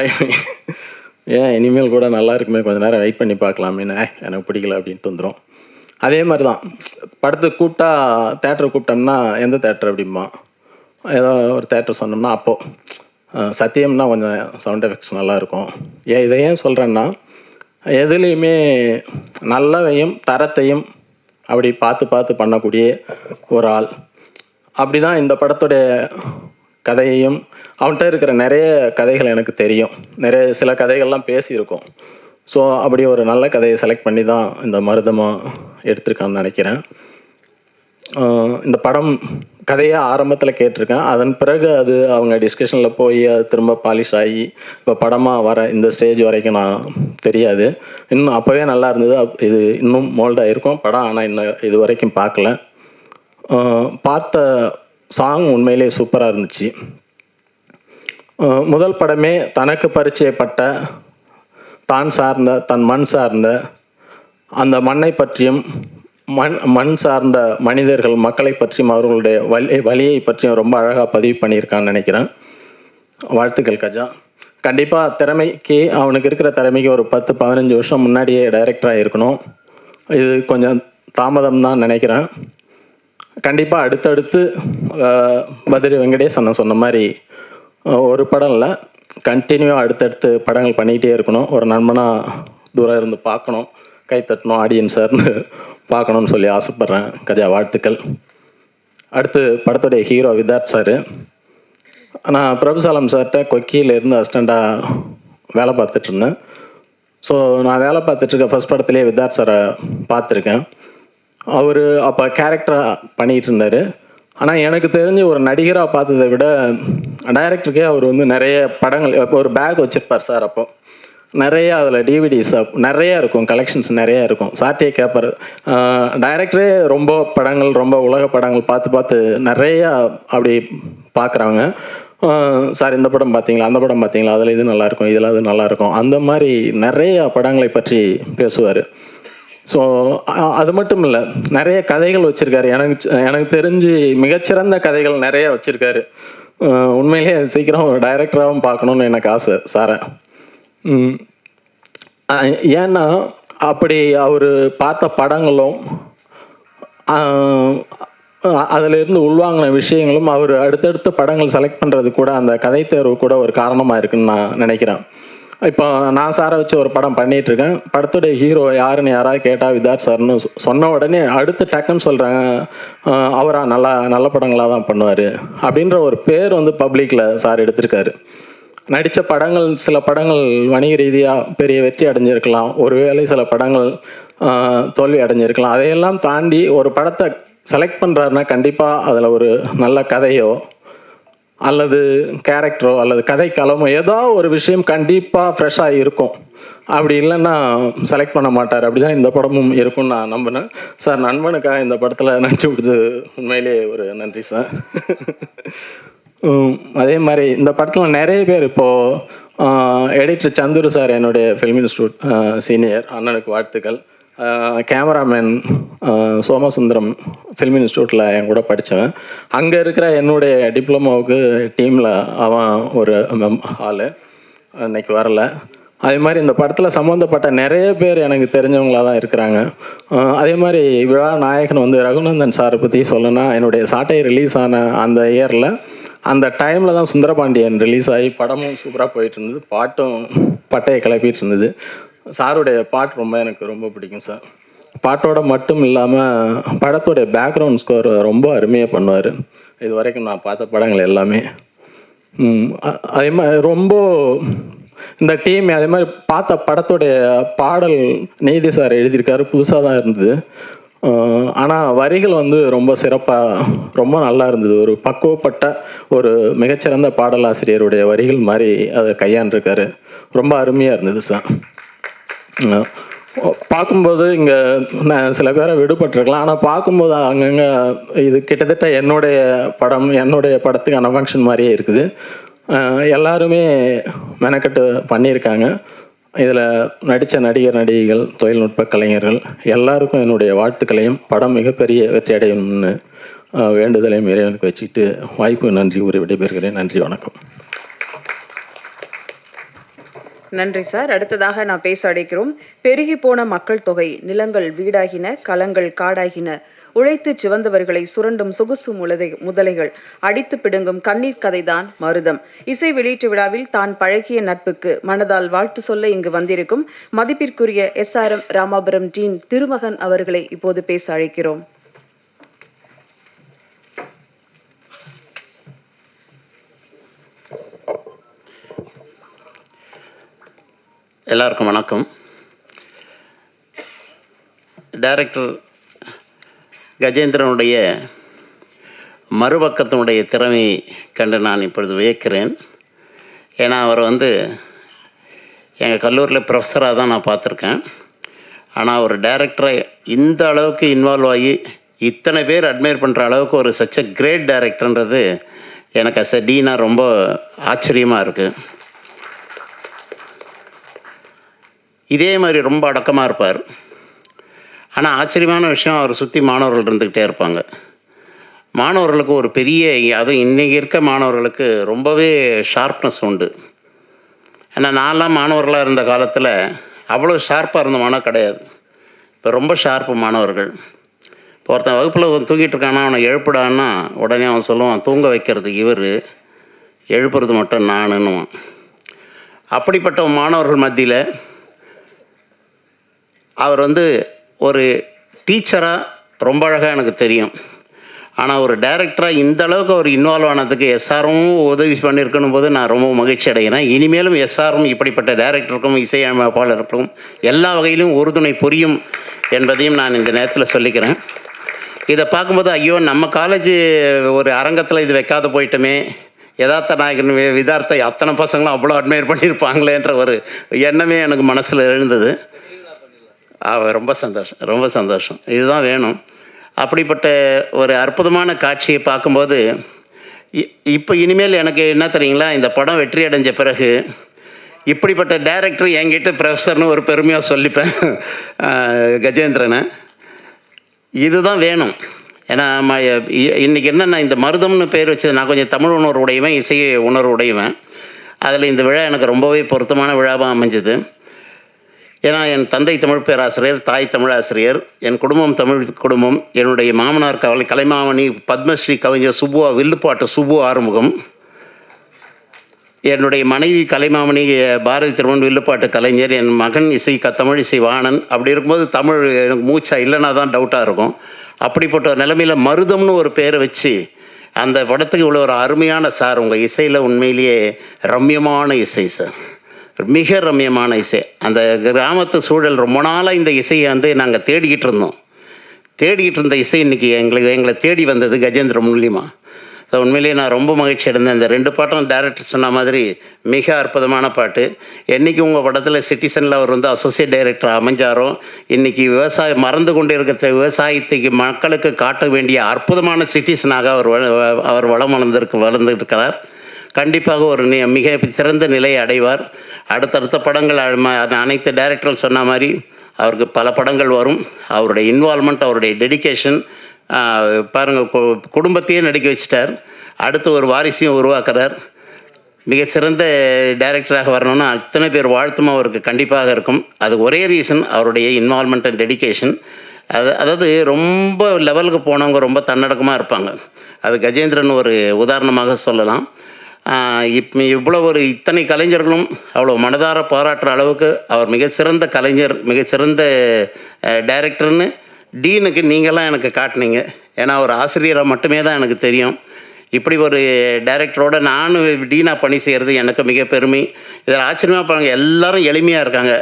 ஏன் இனிமேல் கூட நல்லா இருக்குமே, கொஞ்சம் நேரம் வெயிட் பண்ணி பார்க்கலாமேன்னு, எனக்கு பிடிக்கல அப்படின்ட்டு வந்துடும். அதே மாதிரி தான் படத்துக்கு தேட்டருக்கு கூப்பிட்டோம்னா எந்த தேட்டர் அப்படிம்பா. ஏதோ ஒரு தேட்டர் சொன்னோம்னா அப்போது சத்தியம்னா கொஞ்சம் சவுண்ட் எஃபெக்ட்ஸ் நல்லாயிருக்கும். இதை ஏன் சொல்கிறேன்னா, எதுலேயுமே நல்லவையும் தரத்தையும் அப்படி பார்த்து பார்த்து பண்ணக்கூடிய ஒரு ஆள். அப்படி தான் இந்த படத்துடைய கதையையும், அவன்கிட்ட இருக்கிற நிறைய கதைகள் எனக்கு தெரியும், சில கதைகள்லாம் பேசியிருக்கோம். ஸோ அப்படி ஒரு நல்ல கதையை செலக்ட் பண்ணி தான் இந்த மருதமாக எடுத்திருக்கான்னு நினைக்கிறேன். இந்த படம் கதையை ஆரம்பத்தில் கேட்டிருக்கேன். அதன் பிறகு அது அவங்க டிஸ்கஷனில் போய் அது திரும்ப பாலிஷ் ஆகி இப்போ படமாக வர இந்த ஸ்டேஜ் வரைக்கும் நான் தெரியாது. இன்னும் அப்போவே நல்லா இருந்தது. இது இன்னும் மோல்டாக இருக்கும் படம், ஆனால் இன்னும் இது வரைக்கும் பார்க்கல. பார்த்த சாங் உண்மையிலே சூப்பராக இருந்துச்சு. முதல் படமே தனக்கு பரிச்சயப்பட்ட, தான் சார்ந்த, தன் மண் சார்ந்த அந்த மண்ணை பற்றியும் மண் சார்ந்த மனிதர்கள், மக்களை பற்றியும் அவர்களுடைய வலியை பற்றியும் ரொம்ப அழகாக பதிவு பண்ணியிருக்கான்னு நினைக்கிறேன். வாழ்த்துக்கள் கஜா. கண்டிப்பாக திறமைக்கு, அவனுக்கு இருக்கிற திறமைக்கு ஒரு 10-15 வருஷம் முன்னாடியே டைரக்டராக இருக்கணும். இது கொஞ்சம் தாமதம் தான் நினைக்கிறேன்.
கண்டிப்பாக அடுத்தடுத்து பத்ரி வெங்கடேஷ் அண்ணன் சொன்ன மாதிரி ஒரு படம் இல்லை, கண்டினியூவாக அடுத்தடுத்து படங்கள் பண்ணிக்கிட்டே இருக்கணும். ஒரு நண்பனாக தூரம் இருந்து பார்க்கணும், கை தட்டணும், ஆடியன்ஸார்னு பார்க்கணுன்னு சொல்லி ஆசைப்பட்றேன். கஜா, வாழ்த்துக்கள். அடுத்து படத்துடைய ஹீரோ விதார்த் சார். நான் பிரபுசாலம் சார்கிட்ட கொக்கியிலேருந்து அசிஸ்டண்ட்டாக வேலை பார்த்துட்ருந்தேன். ஸோ நான் வேலை பார்த்துட்ருக்க ஃபஸ்ட் படத்துலேயே விதார்த் சாரை பார்த்துருக்கேன். அவர் அப்போ கேரக்டராக பண்ணிகிட்டு இருந்தார். ஆனால் எனக்கு தெரிஞ்சு ஒரு நடிகராக பார்த்ததை விட டைரக்டருக்கே அவர் வந்து நிறைய படங்கள், ஒரு பேக் வச்சுருப்பார் சார். அப்போ நிறைய அதில் டிவிடிஸ் நிறையா இருக்கும், கலெக்ஷன்ஸ் நிறையா இருக்கும். சார்ட்டே கேட்பார். டைரக்டரே ரொம்ப படங்கள், ரொம்ப உலக படங்கள் பார்த்து பார்த்து நிறையா அப்படி பார்க்குறாங்க. சார் இந்த படம் பார்த்தீங்களா, அந்த படம் பார்த்தீங்களா, அதில் இது நல்லாயிருக்கும், இதில் அது நல்லாயிருக்கும், அந்த மாதிரி நிறையா படங்களை பற்றி பேசுவார். ஸோ அது மட்டும் இல்லை, நிறைய கதைகள் வச்சுருக்காரு. எனக்கு தெரிஞ்சு மிகச்சிறந்த கதைகள் நிறைய வச்சுருக்காரு. உண்மையிலேயே சீக்கிரம் ஒரு டைரக்டராகவும் பார்க்கணுன்னு எனக்கு ஆசை சாரை. ஏன்னா அப்படி அவர் பார்த்த படங்களும் அதிலிருந்து உள்வாங்கின விஷயங்களும் அவர் அடுத்தடுத்த படங்கள் செலக்ட் பண்ணுறது கூட அந்த கதை தேர்வு கூட ஒரு காரணமாக இருக்குன்னு நான் நினைக்கிறேன். இப்போ நான் சாரை வச்சு ஒரு படம் பண்ணிகிட்ருக்கேன். படத்துடைய ஹீரோ யாருன்னு யாராவது கேட்டால் விதார்த் சார்னு சொன்ன உடனே அடுத்து டக்குன்னு சொல்கிறாங்க, அவராக நல்ல படங்களாக தான் பண்ணுவார் அப்படின்ற ஒரு பேர் வந்து பப்ளிக்கில் சார் எடுத்திருக்காரு. நடித்த படங்கள், சில படங்கள் வணிக ரீதியாக பெரிய வெற்றி அடைஞ்சிருக்கலாம், ஒருவேளை சில படங்கள் தோல்வி அடைஞ்சிருக்கலாம். அதையெல்லாம் தாண்டி ஒரு படத்தை செலக்ட் பண்ணுறாருன்னா கண்டிப்பாக அதில் ஒரு நல்ல கதையோ அல்லது கேரக்டரோ அல்லது கதை களமோ ஏதோ ஒரு விஷயம் கண்டிப்பாக ஃப்ரெஷ்ஷாக இருக்கும். அப்படி இல்லைன்னா செலக்ட் பண்ண மாட்டார். அப்படி தான் இந்த படமும் இருக்கும்னு நான் நம்பினேன். சார், நண்பனுக்காக இந்த படத்தில் நடிச்சு கொடுத்தது உண்மையிலேயே ஒரு நன்றி சார். அதே மாதிரி இந்த படத்தில் நிறைய பேர், இப்போது எடிட்டர் சந்துரு சார் என்னுடைய ஃபில்ம் இன்ஸ்டியூட் சீனியர், அண்ணனுக்கு வாழ்த்துக்கள். கேமராமேன் சோமசுந்தரம் ஃபில்ம் இன்ஸ்டியூட்டில் என் கூட படித்தவன். அங்கே இருக்கிற என்னுடைய டிப்ளமோவுக்கு டீமில் அவன் ஒரு ஆள், இன்னைக்கு வரல. அதே மாதிரி இந்த படத்தில் சம்மந்தப்பட்ட நிறைய பேர் எனக்கு தெரிஞ்சவங்களாக தான் இருக்கிறாங்க. அதே மாதிரி விழா நாயகன் வந்து ரகுநந்தன் சாரை பற்றி சொல்லணும்னா, என்னுடைய சாட்டை ரிலீஸ் ஆன அந்த இயரில் அந்த டைமில் தான் சுந்தரபாண்டியன் ரிலீஸ் ஆகி படமும் சூப்பராக போயிட்டு இருந்தது, பாட்டும் பட்டையை கிளப்பிட்டு இருந்தது. சாருடைய பாட்டு எனக்கு ரொம்ப பிடிக்கும் சார். பாட்டோட மட்டும் இல்லாமல் படத்தோடைய பேக்ரவுண்ட் ஸ்கோர் ரொம்ப அருமையாக பண்ணுவார். இது வரைக்கும் நான் பார்த்த படங்கள் எல்லாமே. அதே மாதிரி ரொம்ப இந்த டீம், அதே மாதிரி பார்த்த படத்தோடைய பாடல் நீதி சார் எழுதியிருக்காரு, புதுசாக தான் இருந்தது. ஆனால் வரிகள் வந்து ரொம்ப சிறப்பாக, ரொம்ப நல்லா இருந்தது. ஒரு பக்குவப்பட்ட ஒரு மிகச்சிறந்த பாடலாசிரியருடைய வரிகள் மாதிரி அதை கையாண்டிருக்காரு. ரொம்ப அருமையாக இருந்தது சார். பார்க்கும்போது இங்கே நான் சில பேரை விடுபட்டிருக்கலாம், ஆனால் பார்க்கும்போது அங்கங்கே இது கிட்டத்தட்ட என்னுடைய படத்துக்கான ஃபங்க்ஷன் மாதிரியே இருக்குது. எல்லாருமே மெனக்கட்டு பண்ணியிருக்காங்க. இதில் நடித்த நடிகர் நடிகைகள், தொழில்நுட்ப கலைஞர்கள் எல்லாருக்கும் என்னுடைய வாழ்த்துக்களையும், படம் மிகப்பெரிய வெற்றி அடையணும்னு வேண்டுதலையும் இறைவனுக்கு வச்சுக்கிட்டு வாய்ப்பு நன்றி கூறி விடைபெறுகிறேன். நன்றி, வணக்கம்.
நன்றி சார். அடுத்ததாக நான் பேச அழைக்கிறோம். பெருகி போன மக்கள் தொகை, நிலங்கள் வீடாகின, களங்கள் காடாகின, உழைத்து சிவந்தவர்களை சுரண்டும் சொகுசு முதலைகள், அடித்து பிடுங்கும் கண்ணீர் கதைதான் மருதம். இசை வெளியீட்டு விழாவில் தான் பழகிய நட்புக்கு மனதால் வாழ்த்து சொல்ல இங்கு வந்திருக்கும் மதிப்பிற்குரிய SRM ராமாபுரம் டீன் திருமகன் அவர்களை இப்போது பேச அழைக்கிறோம்.
எல்லாருக்கும் வணக்கம். டைரக்டர் கஜேந்திரனுடைய மறுபக்கத்தினுடைய திறமையை கண்டு நான் இப்பொழுது வியக்கிறேன். ஏன்னா அவர் எங்கள் கல்லூரியில் ப்ரொஃபஸராக தான் நான் பார்த்துருக்கேன். ஆனால் ஒரு டைரக்டரை இந்த அளவுக்கு இன்வால்வ் ஆகி இத்தனை பேர் அட்மையர் பண்ணுற அளவுக்கு ஒரு சச் அ கிரேட் டைரக்டர்ன்றது எனக்கு அஸ் அ டீனாக ரொம்ப ஆச்சரியமாக இருக்குது. இதே மாதிரி ரொம்ப அடக்கமாக இருப்பார். ஆனால் ஆச்சரியமான விஷயம், அவர் சுற்றி மாணவர்கள் இருந்துக்கிட்டே இருப்பாங்க. மாணவர்களுக்கு ஒரு பெரிய, அதுவும் இன்றைக்கி இருக்க மாணவர்களுக்கு ரொம்பவே ஷார்ப்னஸ் உண்டு. ஏன்னா நான்லாம் மாணவர்களாக இருந்த காலத்தில் அவ்வளோ ஷார்ப்பாக இருந்த மாணவ கிடையாது. இப்போ ரொம்ப ஷார்ப்பு மாணவர்கள். ஒருத்தன் வகுப்பில் தூங்கிட்டு இருக்கானா அவனை எழுப்புடான்னா உடனே அவன் சொல்லுவான் தூங்க வைக்கிறது இவர், எழுப்புறது மட்டும் நானுன்னுவான். அப்படிப்பட்ட மாணவர்கள் மத்தியில் அவர் வந்து ஒரு டீச்சராக ரொம்ப அழகாக எனக்கு தெரியும். ஆனால் ஒரு டைரக்டராக இந்த அளவுக்கு அவர் இன்வால்வ் ஆனதுக்கு எஸ்ஆரும் உதவி பண்ணியிருக்கணும் போது நான் ரொம்ப மகிழ்ச்சி அடைகிறேன். இனிமேலும் எஸ்ஆரும் இப்படிப்பட்ட டைரக்டருக்கும் இசையமைப்பாளருக்கும் எல்லா வகையிலும் உறுதுணை புரியும் என்பதையும் நான் இந்த நேரத்தில் சொல்லிக்கிறேன். இதை பார்க்கும்போது ஐயோ நம்ம காலேஜ் ஒரு அரங்கத்தில் இது வைக்காத போயிட்டோமே, யதார்த்த நாயகன் விதார்த்தை அத்தனை பசங்களும் அவ்வளோ அட்மையர் பண்ணியிருப்பாங்களேன்ற ஒரு எண்ணமே எனக்கு மனசில் எழுந்தது. ரொம்ப சந்தோஷம், ரொம்ப சந்தோஷம். இதுதான் வேணும். அப்படிப்பட்ட ஒரு அற்புதமான காட்சியை பார்க்கும்போது இப்போ இனிமேல் எனக்கு என்ன தெரியுங்களா, இந்த படம் வெற்றி அடைஞ்ச பிறகு இப்படிப்பட்ட டைரக்டர் என்கிட்ட ப்ரொஃபஸர்னு ஒரு பெருமையாக சொல்லிப்பேன் கஜேந்திரனை. இதுதான் வேணும். ஏன்னா இன்றைக்கி என்னென்னா இந்த மருதம்னு பேர் வச்சது நான் கொஞ்சம் தமிழ் உணர்வு உடையவன், இசை உணர்வு உடையவன். அதில் இந்த விழா எனக்கு ரொம்பவே பொருத்தமான விழாவாக அமைஞ்சது. ஏன்னா என் தந்தை தமிழ் பேராசிரியர், தாய் தமிழாசிரியர், என் குடும்பம் தமிழ் குடும்பம். என்னுடைய மாமனார் கலைமாமணி பத்மஸ்ரீ கவிஞர் சுப்பு வில்லுப்பாட்டு சுப்பு ஆறுமுகம். என்னுடைய மனைவி கலைமாமணி பாரதி திருமண் வில்லுப்பாட்டு கலைஞர். என் மகன் தமிழ் இசை வாணன். அப்படி இருக்கும்போது தமிழ் எனக்கு மூச்சா இல்லைன்னா தான் டவுட்டாக இருக்கும். அப்படிப்பட்ட ஒரு நிலைமையில் மருதம்னு ஒரு பேரை வச்சு அந்த படத்துக்கு இவ்வளோ ஒரு அருமையான சார். உங்கள் இசையில் உண்மையிலேயே ரம்யமான இசை சார், மிக ரம்யமான இசை. அந்த கிராமத்து சூழல் ரொம்ப நாளாக இந்த இசையை வந்து நாங்கள் தேடிக்கிட்டு இருந்த இசை இன்றைக்கி எங்களை தேடி வந்தது கஜேந்திர மூலியமா. ஸோ உண்மையிலேயே நான் ரொம்ப மகிழ்ச்சி அடைந்தேன். இந்த 2 பாட்டும் டைரக்டர் சொன்ன மாதிரி மிக அற்புதமான பாட்டு. என்றைக்கு உங்கள் படத்தில் சிட்டிசனில் அவர் வந்து அசோசியேட் டைரக்டர் அமைஞ்சாரோ, இன்றைக்கி விவசாயம் மறந்து கொண்டு இருக்கிற விவசாயத்துக்கு மக்களுக்கு காட்ட வேண்டிய அற்புதமான சிட்டிசனாக அவர் வளர்ந்துருக்கிறார். கண்டிப்பாக ஒரு மிக சிறந்த நிலையை அடைவார். அடுத்தடுத்த படங்கள் அனைத்து டைரக்டர்கள் சொன்ன மாதிரி அவருக்கு பல படங்கள் வரும். அவருடைய இன்வால்மெண்ட், அவருடைய டெடிக்கேஷன் பாருங்கள், குடும்பத்தையே நடிக்க வச்சிட்டார். அடுத்து ஒரு வாரிசையும் உருவாக்குறார். மிகச்சிறந்த டைரக்டராக வரணும்னா அத்தனை பேர் வாழ்த்தும் அவருக்கு கண்டிப்பாக இருக்கும். அது ஒரே ரீசன், அவருடைய இன்வால்மெண்ட் அண்ட் டெடிக்கேஷன். அதாவது ரொம்ப லெவலுக்கு போனவங்க ரொம்ப தன்னடக்கமாக இருப்பாங்க. அது கஜேந்திரன் ஒரு உதாரணமாக சொல்லலாம். இவ்வளோ இத்தனை கலைஞர்களும் அவ்வளோ மனதார பாராட்டுற அளவுக்கு அவர் மிகச்சிறந்த கலைஞர், மிகச்சிறந்த டைரக்டர்னு டீனுக்கு நீங்கள்லாம் எனக்கு காட்டினீங்க. ஏன்னா ஒரு ஆசிரியராக மட்டுமே தான் எனக்கு தெரியும். இப்படி ஒரு டைரக்டரோட நானும் டீனாக பணி செய்கிறது எனக்கு மிக பெருமை. இதில் ஆச்சரியமாக பாருங்கள், எல்லோரும் எளிமையாக இருக்காங்க.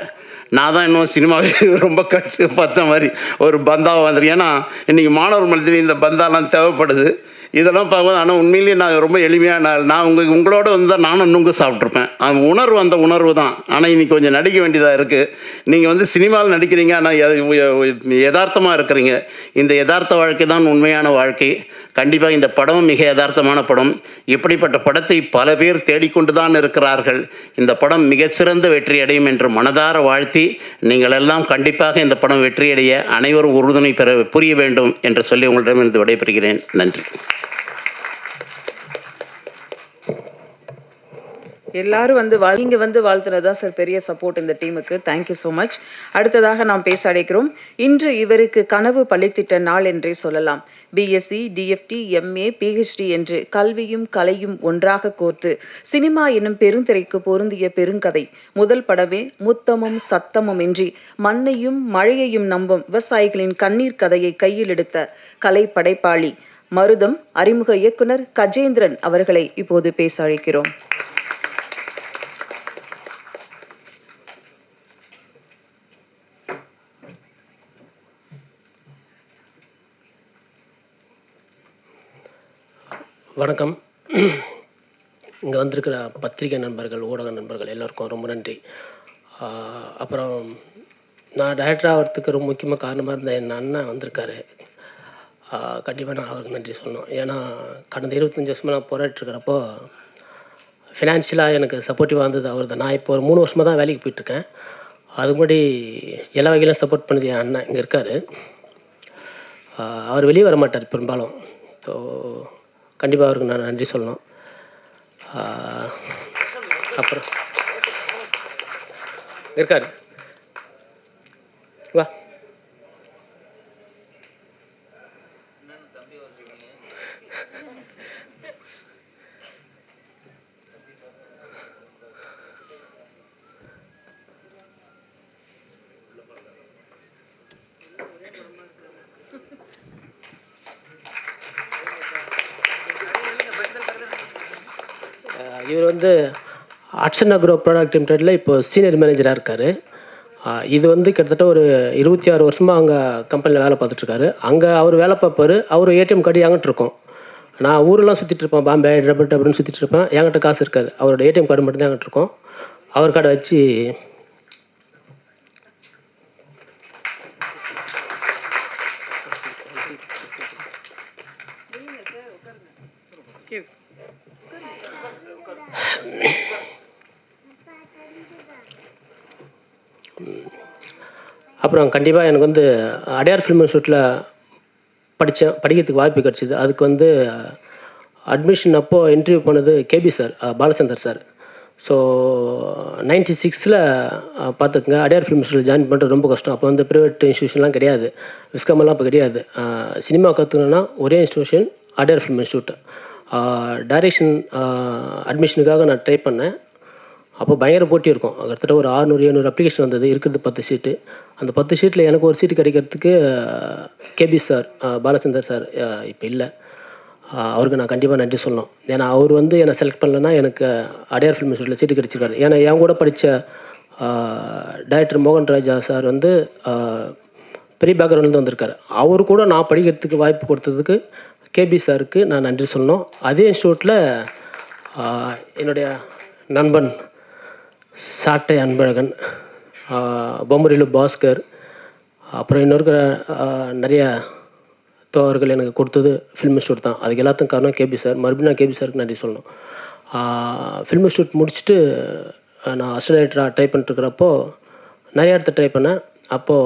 நான் தான் இன்னும் சினிமாவே ரொம்ப கட்டு பார்த்த மாதிரி ஒரு பந்தாவை வந்துருக்கு. ஏன்னா இன்றைக்கி மாணவர் மத்தியில் இந்த பந்தாலாம் தேவைப்படுது. இதெல்லாம் பார்க்கும்போது ஆனால் உண்மையிலேயே நான் ரொம்ப எளிமையாக நான் உங்களோட வந்தால் நானும் நுங்கு சாப்பிட்ருப்பேன். அந்த உணர்வு அந்த உணர்வு தான். ஆனால் இன்றைக்கி கொஞ்சம் நடிக்க வேண்டியதாக இருக்குது. நீங்கள் வந்து சினிமாவில் நடிக்கிறீங்க, ஆனால் யதார்த்தமாக இருக்கிறீங்க. இந்த யதார்த்த வாழ்க்கை தான் உண்மையான வாழ்க்கை. கண்டிப்பாக இந்த படம் மிக யதார்த்தமான படம். இப்படிப்பட்ட படத்தை பல பேர் தேடிக்கொண்டு தான் இருக்கிறார்கள். இந்த படம் மிகச்சிறந்த வெற்றி அடையும் என்று மனதார வாழ்த்தி, நீங்கள் எல்லாம் கண்டிப்பாக இந்த படம் வெற்றியடைய அனைவரும் உறுதுணை புரிய வேண்டும் என்று சொல்லி உங்களிடமிருந்து விடைபெறுகிறேன். நன்றி.
எல்லாரும் நீங்க வாழ்த்துனது தான் சார் பெரிய சப்போர்ட் இந்த டீமுக்கு. Thank you so much. அடுத்ததாக நாம் பேச அழைக்கிறோம். இன்று இவருக்கு கனவு பழித்திட்ட நாள் என்றே சொல்லலாம். பிஎஸ்சி, டிஎஃப்டி, எம்ஏ, பிஹெச்டி என்று கல்வியும் கலையும் ஒன்றாக கோர்த்து சினிமா என்னும் பெருந்திரைக்கு பொருந்திய பெருங்கதை. முதல் படமே முத்தமும் சத்தமும் இன்றி மண்ணையும் மழையையும் நம்பும் விவசாயிகளின் கண்ணீர் கதையை கையில் எடுத்த கலை படைப்பாளி மருதம் அறிமுக இயக்குனர் கஜேந்திரன் அவர்களை இப்போது பேச அழைக்கிறோம்.
வணக்கம். இங்கே வந்திருக்கிற பத்திரிகை நண்பர்கள், ஊடக நண்பர்கள் எல்லோருக்கும் ரொம்ப நன்றி. அப்புறம் நான் டைரக்டர் ஆகிறதுக்கு ரொம்ப முக்கியமாக காரணமாக இருந்த என் அண்ணன் வந்திருக்காரு. கண்டிப்பாக நான் அவருக்கு நன்றி சொல்லணும். ஏன்னா கடந்த 25 வருஷமாக நான் போராட்டிருக்கிறப்போ ஃபினான்ஷியலாக எனக்கு சப்போர்ட்டிவாக இருந்தது அவர் தான். நான் இப்போ ஒரு 3 வருஷமாக தான் வேலைக்கு போயிட்டுருக்கேன். அதுக்கு முன்னாடி எல்லா வகையிலும் சப்போர்ட் பண்ணது என் அண்ணன் இங்கே இருக்கார். அவர் வெளியே வர மாட்டார் பெரும்பாலும். ஸோ கண்டிப்பாக அவருக்கு நான் நன்றி சொல்லணும். அப்புறம் இருக்கார், வா. இவர் வந்து அட்சன் அக்ரோ ப்ராடக்ட் லிமிடெட்டில் இப்போ சீனியர் மேனேஜராக இருக்கார். இது வந்து கிட்டத்தட்ட ஒரு 26 வருஷமாக அங்கே கம்பெனியில் வேலை பார்த்துட்ருக்காரு. அங்கே அவர் வேலை பார்ப்பார். அவர் ஏடிஎம் கார்டு என்கிட்ட இருக்கும். நான் ஊரெல்லாம் சுற்றிட்டு இருப்பேன், பாம்பே டபுள் அப்படின்னு சுற்றிட்டு இருப்பேன். என்கிட்ட காசு இருக்காது. அவரோட ஏடிஎம் கார்டு மட்டும்தான் என்கிட்ட இருக்கும். அவர் கார்டை வச்சு அப்புறம் கண்டிப்பாக எனக்கு வந்து அடையார் ஃபிலிம் இன்ஸ்டியூட்டில் படிக்கிறதுக்கு வாய்ப்பு கிடச்சிது. அதுக்கு வந்து அட்மிஷன் அப்போது இன்டர்வியூ பண்ணது KB sir, Balachander sir. So 96ல் பார்த்துக்குங்க, அடையார் ஃபிலிம் இன்ஸ்டியூட்டில் ஜாயின் பண்ணுறது ரொம்ப கஷ்டம். அப்போ வந்து ப்ரைவேட் இன்ஸ்டியூஷன்லாம் கிடையாது, விஸ்காமெல்லாம் அப்போ கிடையாது. சினிமா கற்றுக்கணுன்னா ஒரே institution Adyar film institute. Direction அட்மிஷனுக்காக நான் ட்ரை பண்ணேன். அப்போ பயங்கர போட்டி இருக்கும். கிட்டத்தட்ட ஒரு 600-700 அப்ளிகேஷன் வந்தது, இருக்கிறது 10 சீட்டு. அந்த 10 சீட்டில் எனக்கு ஒரு சீட்டு கிடைக்கிறதுக்கு கேபி சார், பாலச்சந்தர் சார் இப்போ இல்லை. அவருக்கு நான் கண்டிப்பாக நன்றி சொல்லணும். ஏன்னா அவர் வந்து என்னை செலக்ட் பண்ணலன்னா எனக்கு அடையார் ஃபிலிம் இன்ஸ்டியூட்டில் சீட்டு கிடச்சிருக்காரு. ஏன்னா என் கூட படித்த டைரக்டர் மோகன் ராஜா சார் வந்து பெரிய பேக்ரவுண்ட்லேருந்து வந்திருக்காரு. அவர் கூட நான் படிக்கிறதுக்கு வாய்ப்பு கொடுத்ததுக்கு கேபி சாருக்கு நான் நன்றி சொல்லணும். அதே இன்ஸ்டியூட்டில் என்னுடைய நண்பன் சாட்டை அன்பழகன், பொம்மரிலு பாஸ்கர், அப்புறம் இன்னொரு நிறைய தோழர்கள் எனக்கு கொடுத்தது ஃபிலிம் இன்ஸ்டியூட் தான். அதுக்கு எல்லாத்துக்கும் காரணம் கேபி சார். மறுபடியும் நான் கேபி சாருக்கு நன்றி சொல்லணும். ஃபிலிம் இன்ஸ்டியூட் முடிச்சுட்டு நான் அசிஸ்டன்ட் டைரக்டராக ட்ரை பண்ணிட்டுருக்கிறப்போ நிறைய இடத்த ட்ரை பண்ணேன். அப்போது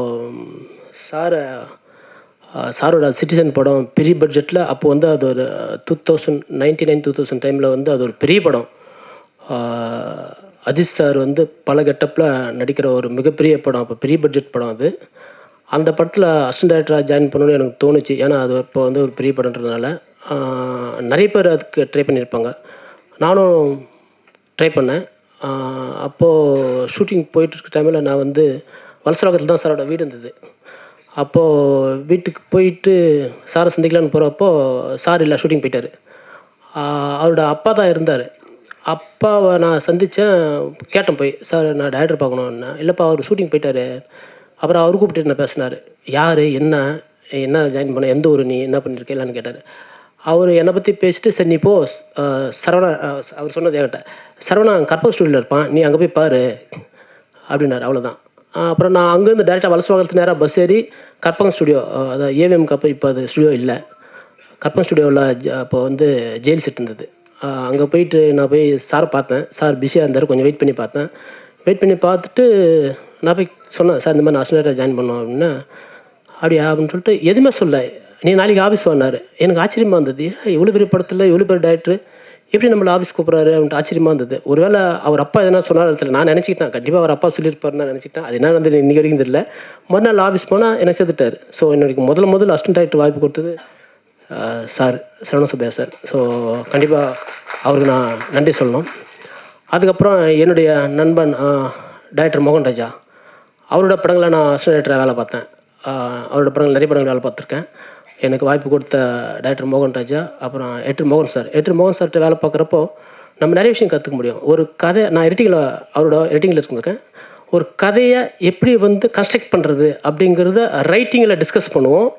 சாரோட சிட்டிசன் படம் பெரிய பட்ஜெட்டில், அப்போது வந்து அது ஒரு 2099-2000 டைமில் வந்து அது ஒரு பெரிய படம். அஜித் சார் வந்து பல கெட்டப்பில் நடிக்கிற ஒரு மிகப்பெரிய படம், அப்போ பெரிய பட்ஜெட் படம் அது. அந்த படத்தில் அசிஸ்டன்ட் டைரக்டராக ஜாயின் பண்ணணும்னு எனக்கு தோணுச்சு. ஏன்னா அது இப்போ வந்து ஒரு பெரிய படம்ன்றதுனால நிறைய பேர் அதுக்கு ட்ரை பண்ணியிருப்பாங்க, நானும் ட்ரை பண்ணேன். அப்போது ஷூட்டிங் போயிட்டுருக்க டைமில் நான் வந்து வலசரவாக்கத்தில் தான் சாரோட வீடு இருந்தது. அப்போது வீட்டுக்கு போயிட்டு சாரை சந்திக்கலான்னு போகிறப்போ சார் இல்லை, ஷூட்டிங் போயிட்டார். அவரோட அப்பா தான் இருந்தார். அப்பாவை நான் சந்தித்தேன், கேட்டேன் போய், சார் நான் டைரக்டர் பார்க்கணுன்னா. இல்லைப்பா அவர் ஷூட்டிங் போயிட்டார். அப்புறம் அவர் கூப்பிட்டு நான் பேசினார். யார், என்ன ஜாயின் பண்ண, எந்த ஊர், நீ என்ன பண்ணியிருக்க இல்லைன்னு கேட்டார். அவர் என்னை பற்றி பேசிட்டு, சரி நீ போ சரவணா, அவர் சொன்னது என்கிட்ட, சரவணா கற்பக ஸ்டூடியோவில் இருப்பான், நீ அங்கே போய் பாரு அப்படின்னாரு. அவ்வளோதான். அப்புறம் நான் அங்கேருந்து டேரெக்டாக வலசரவாக்கத்துக்கு நேராக பஸ் ஏறி கற்பகம் ஸ்டுடியோ, அதாவது ஏவிஎம் கப்போ, இப்போ அது ஸ்டுடியோ இல்லை, கற்பகம் ஸ்டுடியோவில் அப்போ வந்து ஜெயில் செட் இருந்தது. அங்கே போயிட்டு நான் போய் சாரை பார்த்தேன். சார் பிஸியாக இருந்தார், கொஞ்சம் வெயிட் பண்ணி பார்த்தேன். வெயிட் பண்ணி பார்த்துட்டு நான் போய் சொன்னேன், சார் இந்த மாதிரி நான் அசிஸ்டன்ட் ஜாயின் பண்ணோம் அப்படின்னா. அப்படியா அப்படின்னு சொல்லிட்டு எதுவுமே சொல்ல, நீ நாளைக்கு ஆஃபீஸ் வந்தார். எனக்கு ஆச்சரியமாக இருந்தது, இவ்வளோ பெரிய படத்தில் இவ்வளோ பெரிய டைரக்டர் எப்படி நம்மளை ஆஃபீஸ் கூப்பிட்றாரு அப்படின்ட்டு ஆச்சரியமாக இருந்தது. ஒருவேளை அவர் அப்பா எதனா சொன்னார் தெரியல, நான் நினச்சிக்கிட்டேன் கண்டிப்பாக அவர் அப்பா சொல்லியிருப்பாருன்னு நான் நினச்சிக்கிட்டேன். அது என்ன வந்து இன்றைக்கி வரைக்கும் தெரியல. மறுநாள் ஆஃபீஸ் போனால் என்னை சேர்த்துட்டார். ஸோ என்னோட முதல்ல அசிஸ்டன்ட் டைரக்டர் வாய்ப்பு கொடுத்தது sir, Saravana Subbaiah sir. So கண்டிப்பாக அவருக்கு நான் நன்றி சொல்லணும். அதுக்கப்புறம் என்னுடைய நண்பன் டைரக்டர் மோகன் ராஜா, அவரோட படங்களை நான் அசிஸ்டன்ட் டைரக்டராக வேலை பார்த்தேன். அவரோட படங்கள் நிறைய படங்கள் வேலை பார்த்துருக்கேன். எனக்கு வாய்ப்பு கொடுத்த டைரக்டர் மோகன் ராஜா, அப்புறம் எடிட்டர் மோகன் சார்கிட்ட வேலை பார்க்குறப்போ நம்ம நிறைய விஷயம் கற்றுக்க முடியும். ஒரு கதை, நான் அவரோட எடிட்டிங்கில் இருந்திருக்கேன். ஒரு கதையை எப்படி வந்து கன்ஸ்ட்ரக்ட் பண்ணுறது அப்படிங்கிறத ரைட்டிங்கில் டிஸ்கஸ் பண்ணுவோம்.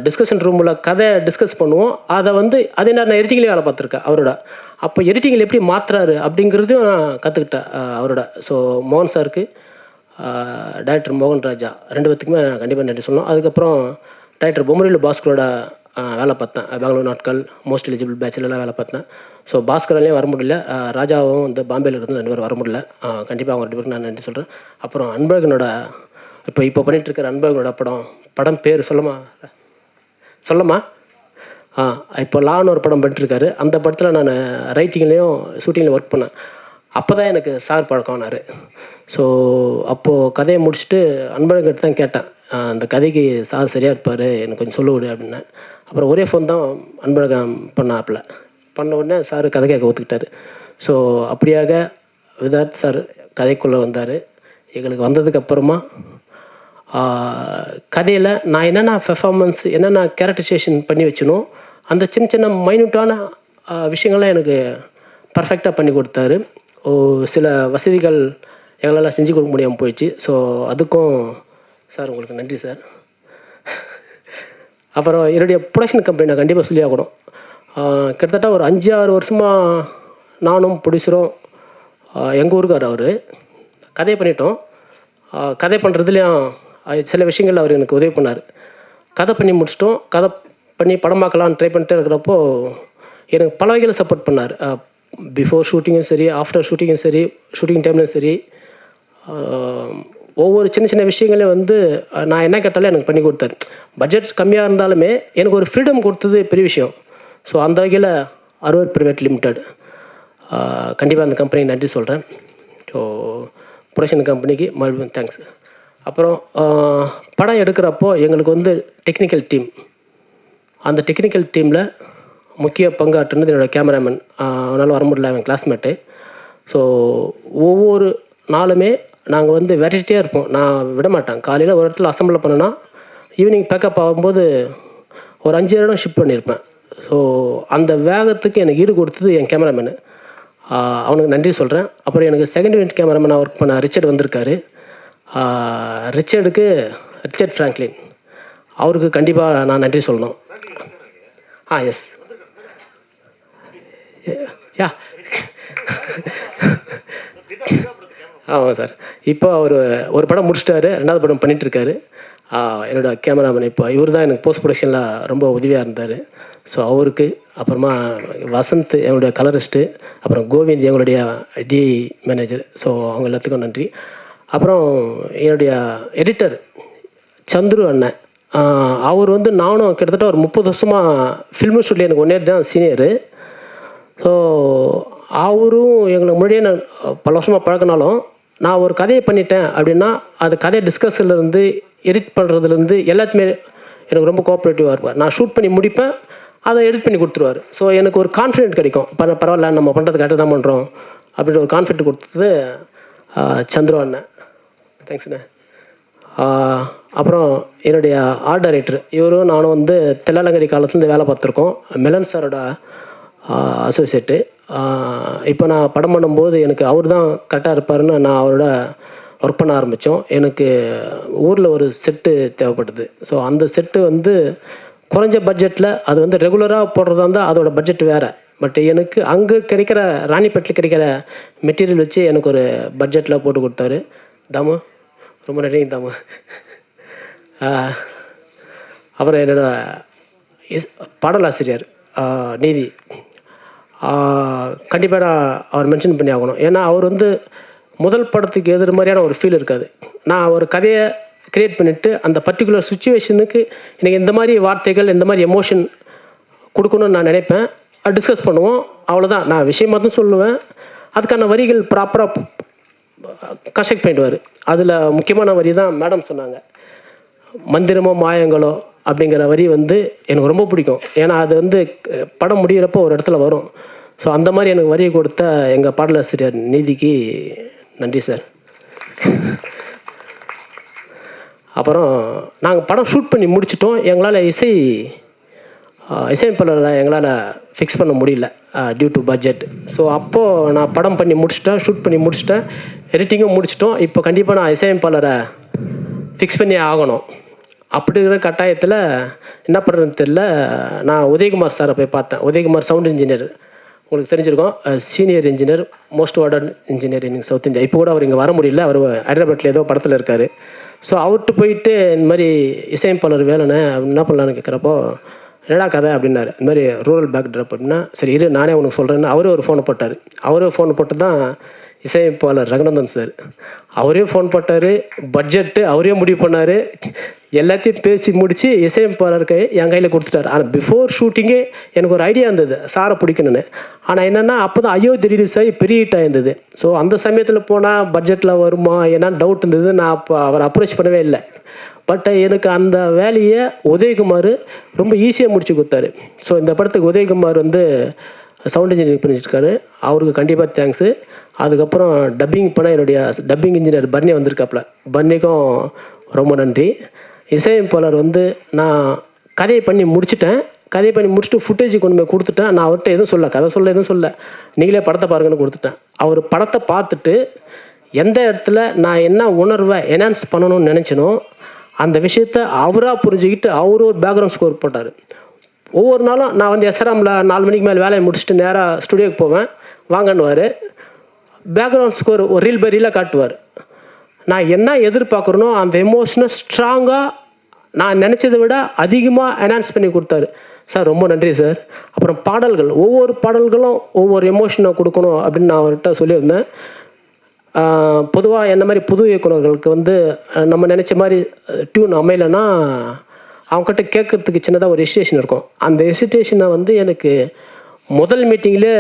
டிஸ்கஷன் ரூமில் கதை டிஸ்கஸ் பண்ணுவோம். அதை வந்து அதே நேரம் நான் எடிட்டிங்லேயே வேலை பார்த்துருக்கேன் அவரோட. அப்போ எடிட்டிங்கில் எப்படி மாற்றுறாரு அப்படிங்கிறதையும் நான் கற்றுக்கிட்டேன் அவரோட. ஸோ மோகன் சாருக்கு, டைரக்டர் மோகன் ராஜா, 2 பேத்துக்குமே நான் கண்டிப்பாக நன்றி சொல்லணும். அதுக்கப்புறம் டைரக்டர் பொம்மரிலு பாஸ்கரோட வேலை பார்த்தேன். பெங்களூர் நாட்கள், மோஸ்ட் எலிஜிபிள் பேச்சுலலாம் வேலை பார்த்தேன். ஸோ பாஸ்கராலையும் வர முடியல, ராஜாவும் வந்து பாம்பேயில் இருந்து 2 பேரும் வர முடியல. கண்டிப்பாக அவங்க 2 பேருக்கு நான் நன்றி சொல்கிறேன். அப்புறம் அன்பழகனோட இப்போ பண்ணிகிட்ருக்கிற அன்பழகனோட படம் பேர் சொல்லமா இப்போ லான்னு ஒரு படம் பண்ணிட்டுருக்காரு. அந்த படத்தில் நான் ரைட்டிங்லேயும் ஷூட்டிங்கில் ஒர்க் பண்ணேன். அப்போ தான் எனக்கு சார் பழக்கம்னாரு. ஸோ அப்போது கதையை முடிச்சுட்டு அன்பழகன் தான் கேட்டேன், அந்த கதைக்கு சார் சரியாக இருப்பார், எனக்கு கொஞ்சம் சொல்ல விடு அப்படின்னேன். அப்புறம் ஒரே ஃபோன் தான் அன்பழகன் பண்ண உடனே சார் கதை கேட்க ஒத்துக்கிட்டார். ஸோ அப்படியாக விதார்த் சார் கதைக்குள்ளே வந்தார். எங்களுக்கு வந்ததுக்கப்புறமா கதையில் நான் என்னென்ன பெர்ஃபார்மன்ஸ், என்னென்ன கேரக்டரைசேஷன் பண்ணி வச்சனோ அந்த சின்ன மைன்யூட்டான விஷயங்கள்லாம் எனக்கு பர்ஃபெக்டாக பண்ணி கொடுத்தாரு. சில வசதிகள் எங்களால் செஞ்சு கொடுக்க முடியாமல் போயிடுச்சு. ஸோ அதுக்கும் சார் உங்களுக்கு நன்றி சார். அப்புறம் என்னுடைய ப்ரொடக்ஷன் கம்பெனி நான் கண்டிப்பாக சொல்லி ஆகணும். கிட்டத்தட்ட ஒரு 5-6 வருஷமாக நானும் ப்ரொடியூசரும் எங்கள் ஊருக்கார் அவர் கதை பண்ணிட்டோம். கதை பண்ணுறதுலேயும் சில விஷயங்கள் அவர் எனக்கு உதவி பண்ணார். கதை பண்ணி முடிச்சிட்டோம். கதை பண்ணி படமாக்கலான்னு ட்ரை பண்ணிட்டே இருக்கிறப்போ எனக்கு பல வகையில் சப்போர்ட் பண்ணார். பிஃபோர் ஷூட்டிங்கும் சரி, ஆஃப்டர் ஷூட்டிங்கும் சரி, ஷூட்டிங் டைம்லையும் சரி, ஒவ்வொரு சின்ன சின்ன விஷயங்களையும் வந்து நான் என்ன கேட்டாலும் எனக்கு பண்ணி கொடுத்தாரு. பட்ஜெட் கம்மியாக இருந்தாலுமே எனக்கு ஒரு ஃப்ரீடம் கொடுத்தது பெரிய விஷயம். ஸோ அந்த வகையில் அறுவர் பிரைவேட் லிமிடெட் கண்டிப்பாக அந்த கம்பெனிக்கு நன்றி சொல்கிறேன். ஸோ ப்ரொடக்ஷன் கம்பெனிக்கு மறுபடியும் தேங்க்ஸ். அப்புறம் படம் எடுக்கிறப்போ எங்களுக்கு வந்து டெக்னிக்கல் டீம், அந்த டெக்னிக்கல் டீமில் முக்கிய பங்காற்றுனது என்னோடய கேமராமேன். அவனால் வர முடியல, அவன் கிளாஸ்மேட்டு. ஸோ ஒவ்வொரு நாளுமே நாங்கள் வந்து வெரைட்டியாக இருப்போம். நான் விட மாட்டேன். காலையில் ஒரு இடத்துல அசம்பிள் பண்ணேன்னா ஈவினிங் பேக்கப் ஆகும்போது ஒரு 5 இடம் ஷிஃப்ட் பண்ணியிருப்பேன். ஸோ அந்த வேகத்துக்கு எனக்கு ஈடு கொடுத்தது என் கேமராமேனு. அவனுக்கு நன்றி சொல்கிறேன். அப்புறம் எனக்கு செகண்ட் யூனிட் கேமராமேனாக ஒர்க் பண்ண ரிச்சர்ட் வந்திருக்காரு. ரிச்சர்ட் ஃப்ராங்க்லின், அவருக்கு கண்டிப்பாக நான் நன்றி சொல்லணும். எஸ் யா ஆமாம் சார். இப்போ அவர் ஒரு படம் முடிச்சிட்டாரு, 2வது படம் பண்ணிகிட்ருக்காரு. என்னோடய கேமராமேன் இப்போ இவர் தான் எனக்கு போஸ்ட் ப்ரொடக்ஷனில் ரொம்ப உதவியாக இருந்தார். ஸோ அவருக்கு, அப்புறமா வசந்த் என்னுடைய கலரிஸ்ட்டு, அப்புறம் கோவிந்த் எங்களுடைய டி மேனேஜர். ஸோ அவங்க எல்லாத்துக்கும் நன்றி. அப்புறம் என்னுடைய எடிட்டர் சந்துரு அண்ணன், அவர் வந்து நானும் கிட்டத்தட்ட ஒரு 30 வருஷமாக ஃபில்ம் ஷூட்டில் எனக்கு 1 இயர் தான் சீனியரு. ஸோ அவரும் எங்களுக்கு முன்னாடியே நான் பல வருஷமாக பழக்கினாலும் நான் ஒரு கதையை பண்ணிட்டேன் அப்படின்னா அது கதையை டிஸ்கஸ்லேருந்து எடிட் பண்ணுறதுலேருந்து எல்லாத்துமே எனக்கு ரொம்ப கோஆப்ரேட்டிவாக இருப்பார். நான் ஷூட் பண்ணி முடிப்பேன், அதை எடிட் பண்ணி கொடுத்துருவார். ஸோ எனக்கு ஒரு கான்ஃபிடென்ட் கிடைக்கும். பரவாயில்ல, நம்ம பண்ணுறது கரெக்டாக தான் பண்ணுறோம் அப்படின்ற ஒரு கான்ஃபிடென்ட் கொடுத்தது சந்துரு அண்ணன். தேங்க்ஸ்ண்ணே. அப்புறம் என்னுடைய ஆர்ட் டைரக்டர், இவரும் நானும் வந்து தெல்லாலங்கடி காலத்துலேருந்து வேலை பார்த்துருக்கோம். மெலன் சாரோட அசோசியேட்டு. இப்போ நான் படம் பண்ணும்போது எனக்கு அவர் தான் கரெக்டாக இருப்பாருன்னு நான் அவரோட ஒர்க் பண்ண ஆரம்பித்தோம். எனக்கு ஊரில் ஒரு செட்டு தேவைப்படுது. ஸோ அந்த செட்டு வந்து குறைஞ்ச பட்ஜெட்டில், அது வந்து ரெகுலராக போடுறதா இருந்தால் அதோட பட்ஜெட் வேறு. பட் எனக்கு அங்கே கிடைக்கிற ராணிப்பேட்டில் கிடைக்கிற மெட்டீரியல் வச்சு எனக்கு ஒரு பட்ஜெட்டில் போட்டு கொடுத்தாரு. தாமு, ரொம்ப நன்றி தாமு. அப்புறம் என்னோட பாடலாசிரியர் நீதி, கண்டிப்பாக நான் அவர் மென்ஷன் பண்ணி ஆகணும். ஏன்னா அவர் வந்து முதல் படத்துக்கு எதிர் மாதிரியான ஒரு ஃபீல் இருக்காது. நான் ஒரு கதையை க்ரியேட் பண்ணிவிட்டு அந்த பர்டிகுலர் சுச்சுவேஷனுக்கு எனக்கு இந்த மாதிரி வார்த்தைகள், இந்த மாதிரி எமோஷன் கொடுக்கணும்னு நான் நினைப்பேன். டிஸ்கஸ் பண்ணுவோம், அவ்வளோதான். நான் விஷயமாக தான் சொல்லுவேன், அதுக்கான வரிகள் ப்ராப்பராக கன்ஸ்ட்ரக்ட் பண்ணிடுவார். அதில் முக்கியமான வரி தான் மேடம் சொன்னாங்க, மந்திரமோ மாயங்களோ அப்படிங்கிற வரி வந்து எனக்கு ரொம்ப பிடிக்கும். ஏன்னா அது வந்து படம் முடிகிறப்போ ஒரு இடத்துல வரும். ஸோ அந்த மாதிரி எனக்கு வரி கொடுத்த எங்கள் பாடலாசிரியர் நீதிக்கு நன்றி சார். அப்புறம் நாங்கள் படம் ஷூட் பண்ணி முடிச்சிட்டோம். எங்களால் இசையமைப்பாளரை எங்களால் ஃபிக்ஸ் பண்ண முடியல டியூ டு பட்ஜெட். ஸோ அப்போது நான் படம் பண்ணி முடிச்சிட்டேன், ஷூட் பண்ணி முடிச்சிட்டேன், எடிட்டிங்கும் முடிச்சிட்டோம். இப்போ கண்டிப்பாக நான் இசையமைப்பாளரை ஃபிக்ஸ் பண்ணி ஆகணும். அப்படி இருக்கிற கட்டாயத்தில் என்ன பண்ணுறதுன்னு தெரியல. நான் உதயகுமார் சாரை போய் பார்த்தேன். உதயகுமார் சவுண்ட் இன்ஜினியர், உங்களுக்கு தெரிஞ்சிருக்கோம், senior engineer, most warden engineer in South India. இப்போ கூட அவர் இங்கே வர முடியல, அவர் ஹைதராபாத்தில் ஏதோ படத்தில் இருக்கார். ஸோ அவர்கிட்ட போயிட்டு இந்த மாதிரி இசையமைப்பாளர் வேணும்னே என்ன பண்ணலான்னு கேட்குறப்போ, என்னடா கதை அப்படின்னாரு. இந்த மாதிரி ரூரல் பேக்ட்ராப் அப்படின்னா, சரி இரு நானே உனக்கு சொல்கிறேன்னு அவரே ஒரு ஃபோனை போட்டார். அவரே ஃபோன் போட்டு தான் இசையமைப்பாளர் ரங்கநந்தன் சார், அவரே ஃபோன் போட்டார், பட்ஜெட்டு அவரே முடிவு பண்ணார், எல்லாத்தையும் பேசி முடித்து இசையமைப்பாளருக்கு என் கையில் கொடுத்துட்டார். ஆனால் பிஃபோர் ஷூட்டிங்கே எனக்கு ஒரு ஐடியா இருந்தது சாரை பிடிக்கணுன்னு. ஆனால் என்னென்னா அப்போ தான் அயோத்தி ரிலீஸ் ஆகி பெரிய ஹிட் ஆகிருந்தது. ஸோ அந்த சமயத்தில் போனால் பட்ஜெட்டில் வருமா என்னன்னு டவுட் இருந்தது. நான் அப்போ அவரை அப்ரோச் பண்ணவே இல்லை. பட் எனக்கு அந்த வேலையை உதயகுமார் ரொம்ப ஈஸியாக முடிச்சு கொடுத்தாரு. ஸோ இந்த படத்துக்கு உதயகுமார் வந்து சவுண்ட் இன்ஜினியரிங் பண்ணிட்டுருக்காரு, அவருக்கு கண்டிப்பாக தேங்க்ஸு. அதுக்கப்புறம் டப்பிங் பண்ண என்னுடைய டப்பிங் இன்ஜினியர் பர்னி வந்திருக்காப்புல, பர்னிக்கும் ரொம்ப நன்றி. இசையமைப்பாளர் வந்து நான் கதையை பண்ணி முடிச்சிட்டேன், கதை பண்ணி முடிச்சுட்டு ஃபுட்டேஜ் கொண்டு போய் கொடுத்துட்டேன். நான் அவர்கிட்ட எதுவும் சொல்ல, கதை சொல்ல எதுவும் சொல்ல, நீங்களே படத்தை பாருங்கன்னு கொடுத்துட்டேன். அவர் படத்தை பார்த்துட்டு எந்த இடத்துல நான் என்ன உணர்வை என்ஹான்ஸ் பண்ணணும்னு நினச்சினோ அந்த விஷயத்த அவராக புரிஞ்சுக்கிட்டு அவரு ஒரு பேக்ரவுண்ட் ஸ்கோர் போட்டார். ஒவ்வொரு நாளும் நான் வந்து எஸ்ஆர்எம்மில் 4 மணிக்கு மேலே வேலையை முடிச்சுட்டு நேராக ஸ்டுடியோக்கு போவேன், வாங்கன்னுவார். பேக்ரவுண்ட் ஸ்கோர் ஒரு ரீல் பை ரீலாக காட்டுவார். நான் என்ன எதிர்பார்க்குறனோ அந்த எமோஷனை ஸ்ட்ராங்காக நான் நினச்சதை விட அதிகமாக என்ஹான்ஸ் பண்ணி கொடுத்தாரு. சார் ரொம்ப நன்றி சார். அப்புறம் பாடல்கள், ஒவ்வொரு பாடல்களும் ஒவ்வொரு எமோஷனை கொடுக்கணும் அப்படின்னு நான் அவர்கிட்ட சொல்லியிருந்தேன். பொதுவாக என்ன மாதிரி புது இயக்குநர்களுக்கு வந்து நம்ம நினச்ச மாதிரி டியூன் அமையலைன்னா அவங்ககிட்ட கேட்குறதுக்கு சின்னதாக ஒரு ஹெசிடேஷன் இருக்கும். அந்த ஹெசிடேஷனை வந்து எனக்கு முதல் மீட்டிங்கில்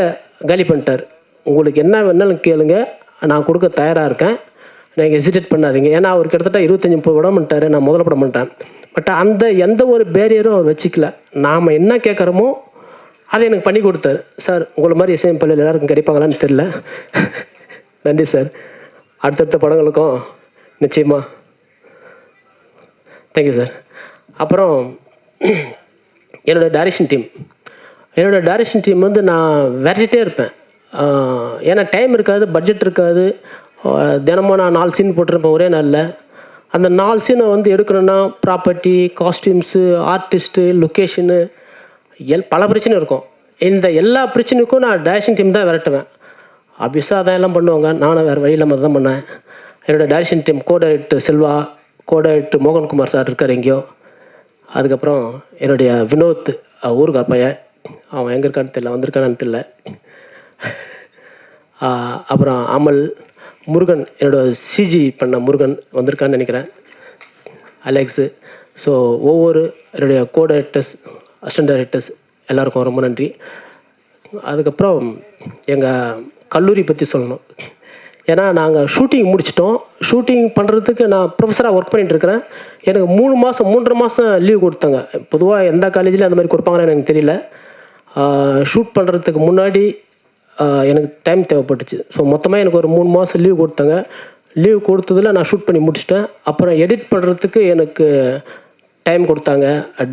காலி பண்ணிட்டார். உங்களுக்கு என்ன வேணாலும் கேளுங்க, நான் கொடுக்க தயாராக இருக்கேன், நீங்கள் ஹெசிடேட் பண்ணாதீங்க. ஏன்னா அவர் கிட்டத்தட்ட 25-30 படம் பண்ணிட்டார், நான் முதல்ல படம் பண்ணிட்டேன். பட் அந்த எந்த ஒரு பேரியரும் அவர் வச்சுக்கல. நாம் என்ன கேட்குறோமோ அதை எனக்கு பண்ணி கொடுத்தாரு. சார் உங்களை மாதிரி இசையமைப்பாளர் எல்லாருக்கும் கிடைப்பாங்களான்னு தெரில. நன்றி சார். அடுத்தடுத்த படங்களுக்கும் நிச்சயமாக தேங்க்யூ சார். அப்புறம் என்னோடய டைரக்ஷன் டீம் வந்து நான் விரட்டிகிட்டே இருப்பேன். ஏன்னா டைம் இருக்காது, பட்ஜெட் இருக்காது. தினமும் நான் 4 சீன் போட்டிருப்பேன் ஒரே நாளில். அந்த 4 சீனை வந்து எடுக்கணுன்னா ப்ராப்பர்ட்டி, காஸ்டியூம்ஸு, ஆர்டிஸ்ட்டு, லொக்கேஷனு, பல பிரச்சனை இருக்கும். இந்த எல்லா பிரச்சனைக்கும் நான் டைரக்ஷன் டீம் தான் விரட்டுவேன். ஆப்வியஸாக அதான் எல்லாம் பண்ணுவாங்க, நானும் வேறு வழி இல்லாமல் தான் பண்ணேன். என்னோடய direction team co-director Selva, co-director Mohankumar sir இருக்கார் எங்கேயோ. அதுக்கப்புறம் என்னுடைய வினோத், ஊருக்கார் பையன், அவன் எங்கே இருக்கான்னு தெரியல, வந்திருக்கானு தெரியல. அப்புறம் அமல், முருகன், என்னோடய சிஜி பண்ண முருகன் வந்திருக்கான்னு நினைக்கிறேன், அலெக்ஸு. ஸோ ஒவ்வொரு என்னுடைய கோ-டைரக்டர்ஸ், அசிஸ்டன்ட் டைரக்டர்ஸ் எல்லாருக்கும் ரொம்ப நன்றி. அதுக்கப்புறம் எங்கள் கல்லூரி பற்றி சொல்லணும். ஏன்னா நாங்கள் ஷூட்டிங் முடிச்சிட்டோம். ஷூட்டிங் பண்ணுறதுக்கு நான் ப்ரொஃபஸராக ஒர்க் பண்ணிகிட்ருக்கிறேன். எனக்கு 3.5 மாதம் லீவ் கொடுத்தாங்க. பொதுவாக எந்த காலேஜில் அந்த மாதிரி கொடுப்பாங்கன்னு எனக்கு தெரியல. ஷூட் பண்ணுறதுக்கு முன்னாடி எனக்கு டைம் தேவைப்பட்டுச்சு. ஸோ மொத்தமாக எனக்கு ஒரு 3 மாதம் லீவ் கொடுத்தாங்க. லீவ் கொடுத்ததில் நான் ஷூட் பண்ணி முடிச்சிட்டேன். அப்புறம் எடிட் பண்ணுறதுக்கு எனக்கு டைம் கொடுத்தாங்க.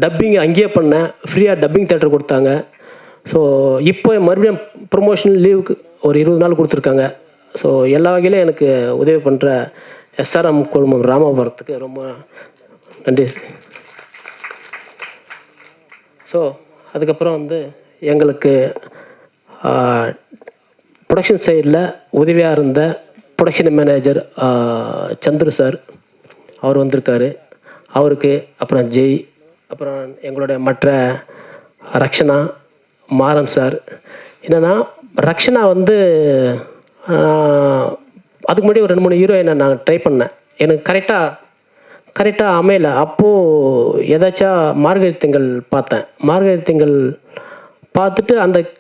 டப்பிங் அங்கேயே பண்ணேன், ஃப்ரீயாக டப்பிங் தேட்டர் கொடுத்தாங்க. ஸோ இப்போ மறுபடியும் ப்ரொமோஷனல் லீவுக்கு ஒரு 20 நாள் கொடுத்துருக்காங்க. ஸோ எல்லா வகையிலும் எனக்கு உதவி பண்ணுற எஸ்ஆர்எம் குழுமம் ராமாபுரத்துக்கு ரொம்ப நன்றி. ஸோ அதுக்கப்புறம் வந்து எங்களுக்கு ப்ரொடக்ஷன் சைடில் உதவியாக இருந்த ப்ரொடக்ஷன் மேனேஜர் சந்துரு சார், அவர் வந்திருக்காரு. அவருக்கு, அப்புறம் ஜெய், அப்புறம் எங்களுடைய மற்ற ரக்ஷனா, மாறன் சார். என்னென்னா ரக்ஷனா வந்து அதுக்கு முன்னாடி ஒரு 2-3 ஹீரோயினை நான் ட்ரை பண்ணேன். எனக்கு கரெக்டாக அமையலை. அப்போது ஏதாச்சும் மார்கழி திங்கள் பார்த்தேன். மார்கழி திங்கள் பார்த்துட்டு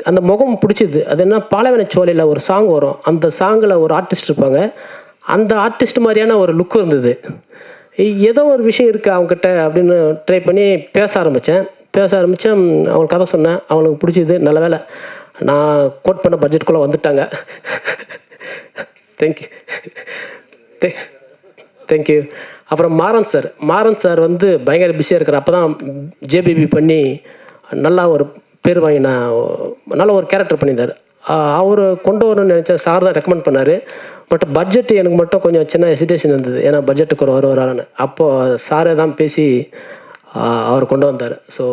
அந்த முகம் பிடிச்சிது. அது என்ன, பாலைவன சோலையில் ஒரு சாங் வரும், அந்த சாங்கில் ஒரு ஆர்டிஸ்ட் இருப்பாங்க. அந்த ஆர்டிஸ்ட் மாதிரியான ஒரு லுக்கு இருந்தது. ஏதோ ஒரு விஷயம் இருக்குது அவங்ககிட்ட அப்படின்னு ட்ரை பண்ணி பேச ஆரம்பித்தேன். அவங்களுக்கு கதை சொன்னேன், அவங்களுக்கு பிடிச்சிது. நல்ல வேலை நான் கோட் பண்ண பட்ஜெட்டுக்குள்ளே வந்துட்டாங்க. தேங்க்யூ. அப்புறம் மாறன் சார் வந்து பயங்கர பிஸியாக இருக்கிற. அப்போ தான் ஜேபிபி பண்ணி நல்லா ஒரு பேர் வாங்கின நல்ல ஒரு கேரக்டர் பண்ணியிருந்தார். அவர் கொண்டு வரணும்னு நினச்சா சார் தான் ரெக்கமெண்ட் பண்ணார். பட் பட்ஜெட் எனக்கு மட்டும் கொஞ்சம் சின்ன ஹெசிடேஷன் இருந்தது. ஏன்னா பட்ஜெட்டுக்கு ஒரு வரான்னு அப்போது சாரே தான் பேசி அவர் கொண்டு வந்தார். ஸோ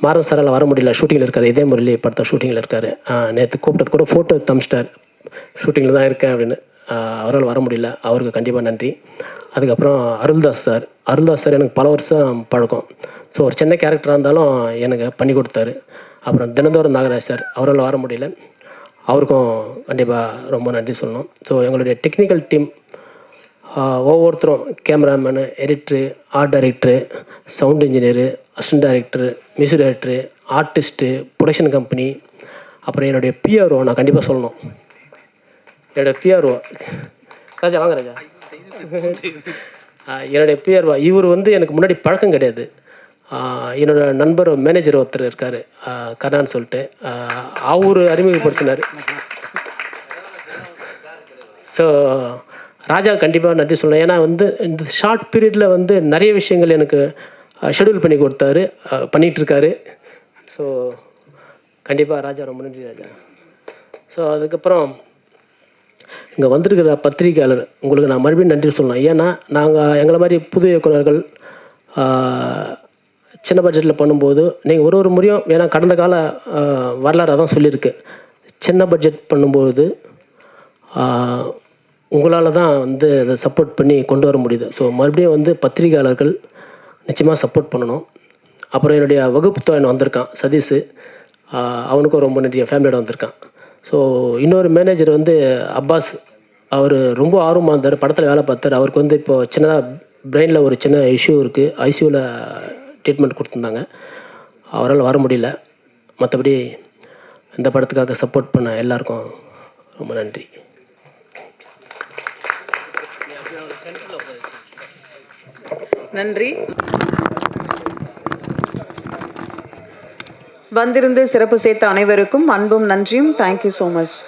மாறன் சாரால் வர முடியல, ஷூட்டிங்கில் இருக்கார். இதே முரளி படத்தை ஷூட்டிங்கில் இருக்கார். நேற்று கூப்பிட்டது கூட ஃபோட்டோ தமிச்சிட்டார், ஷூட்டிங்கில் தான் இருக்கேன் அப்படின்னு. அவரால் வர முடியல, அவருக்கு கண்டிப்பாக நன்றி. அதுக்கப்புறம் அருள்தாஸ் சார் எனக்கு பல வருஷம் பழக்கம். ஸோ ஒரு சின்ன கேரக்டராக இருந்தாலும் எனக்கு பண்ணி கொடுத்தாரு. அப்புறம் தினந்தோறும் நாகராஜ் சார், அவரால் வர முடியல, அவருக்கும் கண்டிப்பாக ரொம்ப நன்றி சொல்லணும். ஸோ எங்களுடைய டெக்னிக்கல் டீம் ஒவ்வொருத்தரும், cameraman, editor, art director, sound engineer, assistant director, music director, artist, production company, அப்புறம் என்னுடைய பிஆர்ஓ நான் கண்டிப்பாக சொல்லணும். என்னுடைய பிஆர்ஓ ராஜா, வாங்க ராஜா. என்னுடைய பிஆர்ஓ இவர் வந்து எனக்கு முன்னாடி பழக்கம் கிடையாது. என்னோட நண்பர் மேனேஜர் ஒருத்தர் இருக்கார், கர்ணான்னு சொல்லிட்டு, அவர் அறிமுகப்படுத்தினார். ஸோ ராஜா கண்டிப்பாக நன்றி சொல்லணும். ஏன்னா வந்து இந்த ஷார்ட் பீரியடில் வந்து நிறைய விஷயங்கள் எனக்கு ஷெடியூல் பண்ணி கொடுத்தாரு, பண்ணிகிட்ருக்காரு. ஸோ கண்டிப்பாக ராஜா, ரொம்ப நன்றி ராஜா. ஸோ அதுக்கப்புறம் இங்கே வந்திருக்கிற பத்திரிகையாளர் உங்களுக்கு நான் மறுபடியும் நன்றி சொல்லணும். ஏன்னா நாங்கள் எங்களை மாதிரி புது இயக்குனர்கள் சின்ன பட்ஜெட்டில் பண்ணும்போது நீங்கள் ஒரு முறையும், ஏன்னா கடந்த கால வரலாறு தான் சொல்லியிருக்கு, சின்ன பட்ஜெட் பண்ணும்போது உங்களால் தான் வந்து அதை சப்போர்ட் பண்ணி கொண்டு வர முடியுது. ஸோ மறுபடியும் வந்து பத்திரிகையாளர்கள் நிச்சயமாக சப்போர்ட் பண்ணணும். அப்புறம் என்னுடைய வகுப்பு தோழன் வந்திருக்கான் சதீஷ், அவனுக்கும் ரொம்ப நன்றி, என் ஃபேமிலியோட வந்திருக்கான். ஸோ இன்னொரு மேனேஜர் வந்து அப்பாஸ், அவர் ரொம்ப ஆர்வமாக இருந்தார், படத்தில் வேலை பார்த்தார். அவருக்கு வந்து இப்போது சின்னதாக பிரெயினில் ஒரு சின்ன இஷ்யூ இருக்குது, ஐசியூவில் ட்ரீட்மெண்ட் கொடுத்துருந்தாங்க, அவரால் வர முடியல. மற்றபடி இந்த படத்துக்காக சப்போர்ட் பண்ண எல்லாருக்கும் ரொம்ப நன்றி.
நன்றி. வந்திருந்து சிறப்பு சேர்த்த அனைவருக்கும் அன்பும் நன்றியும். Thank you so much.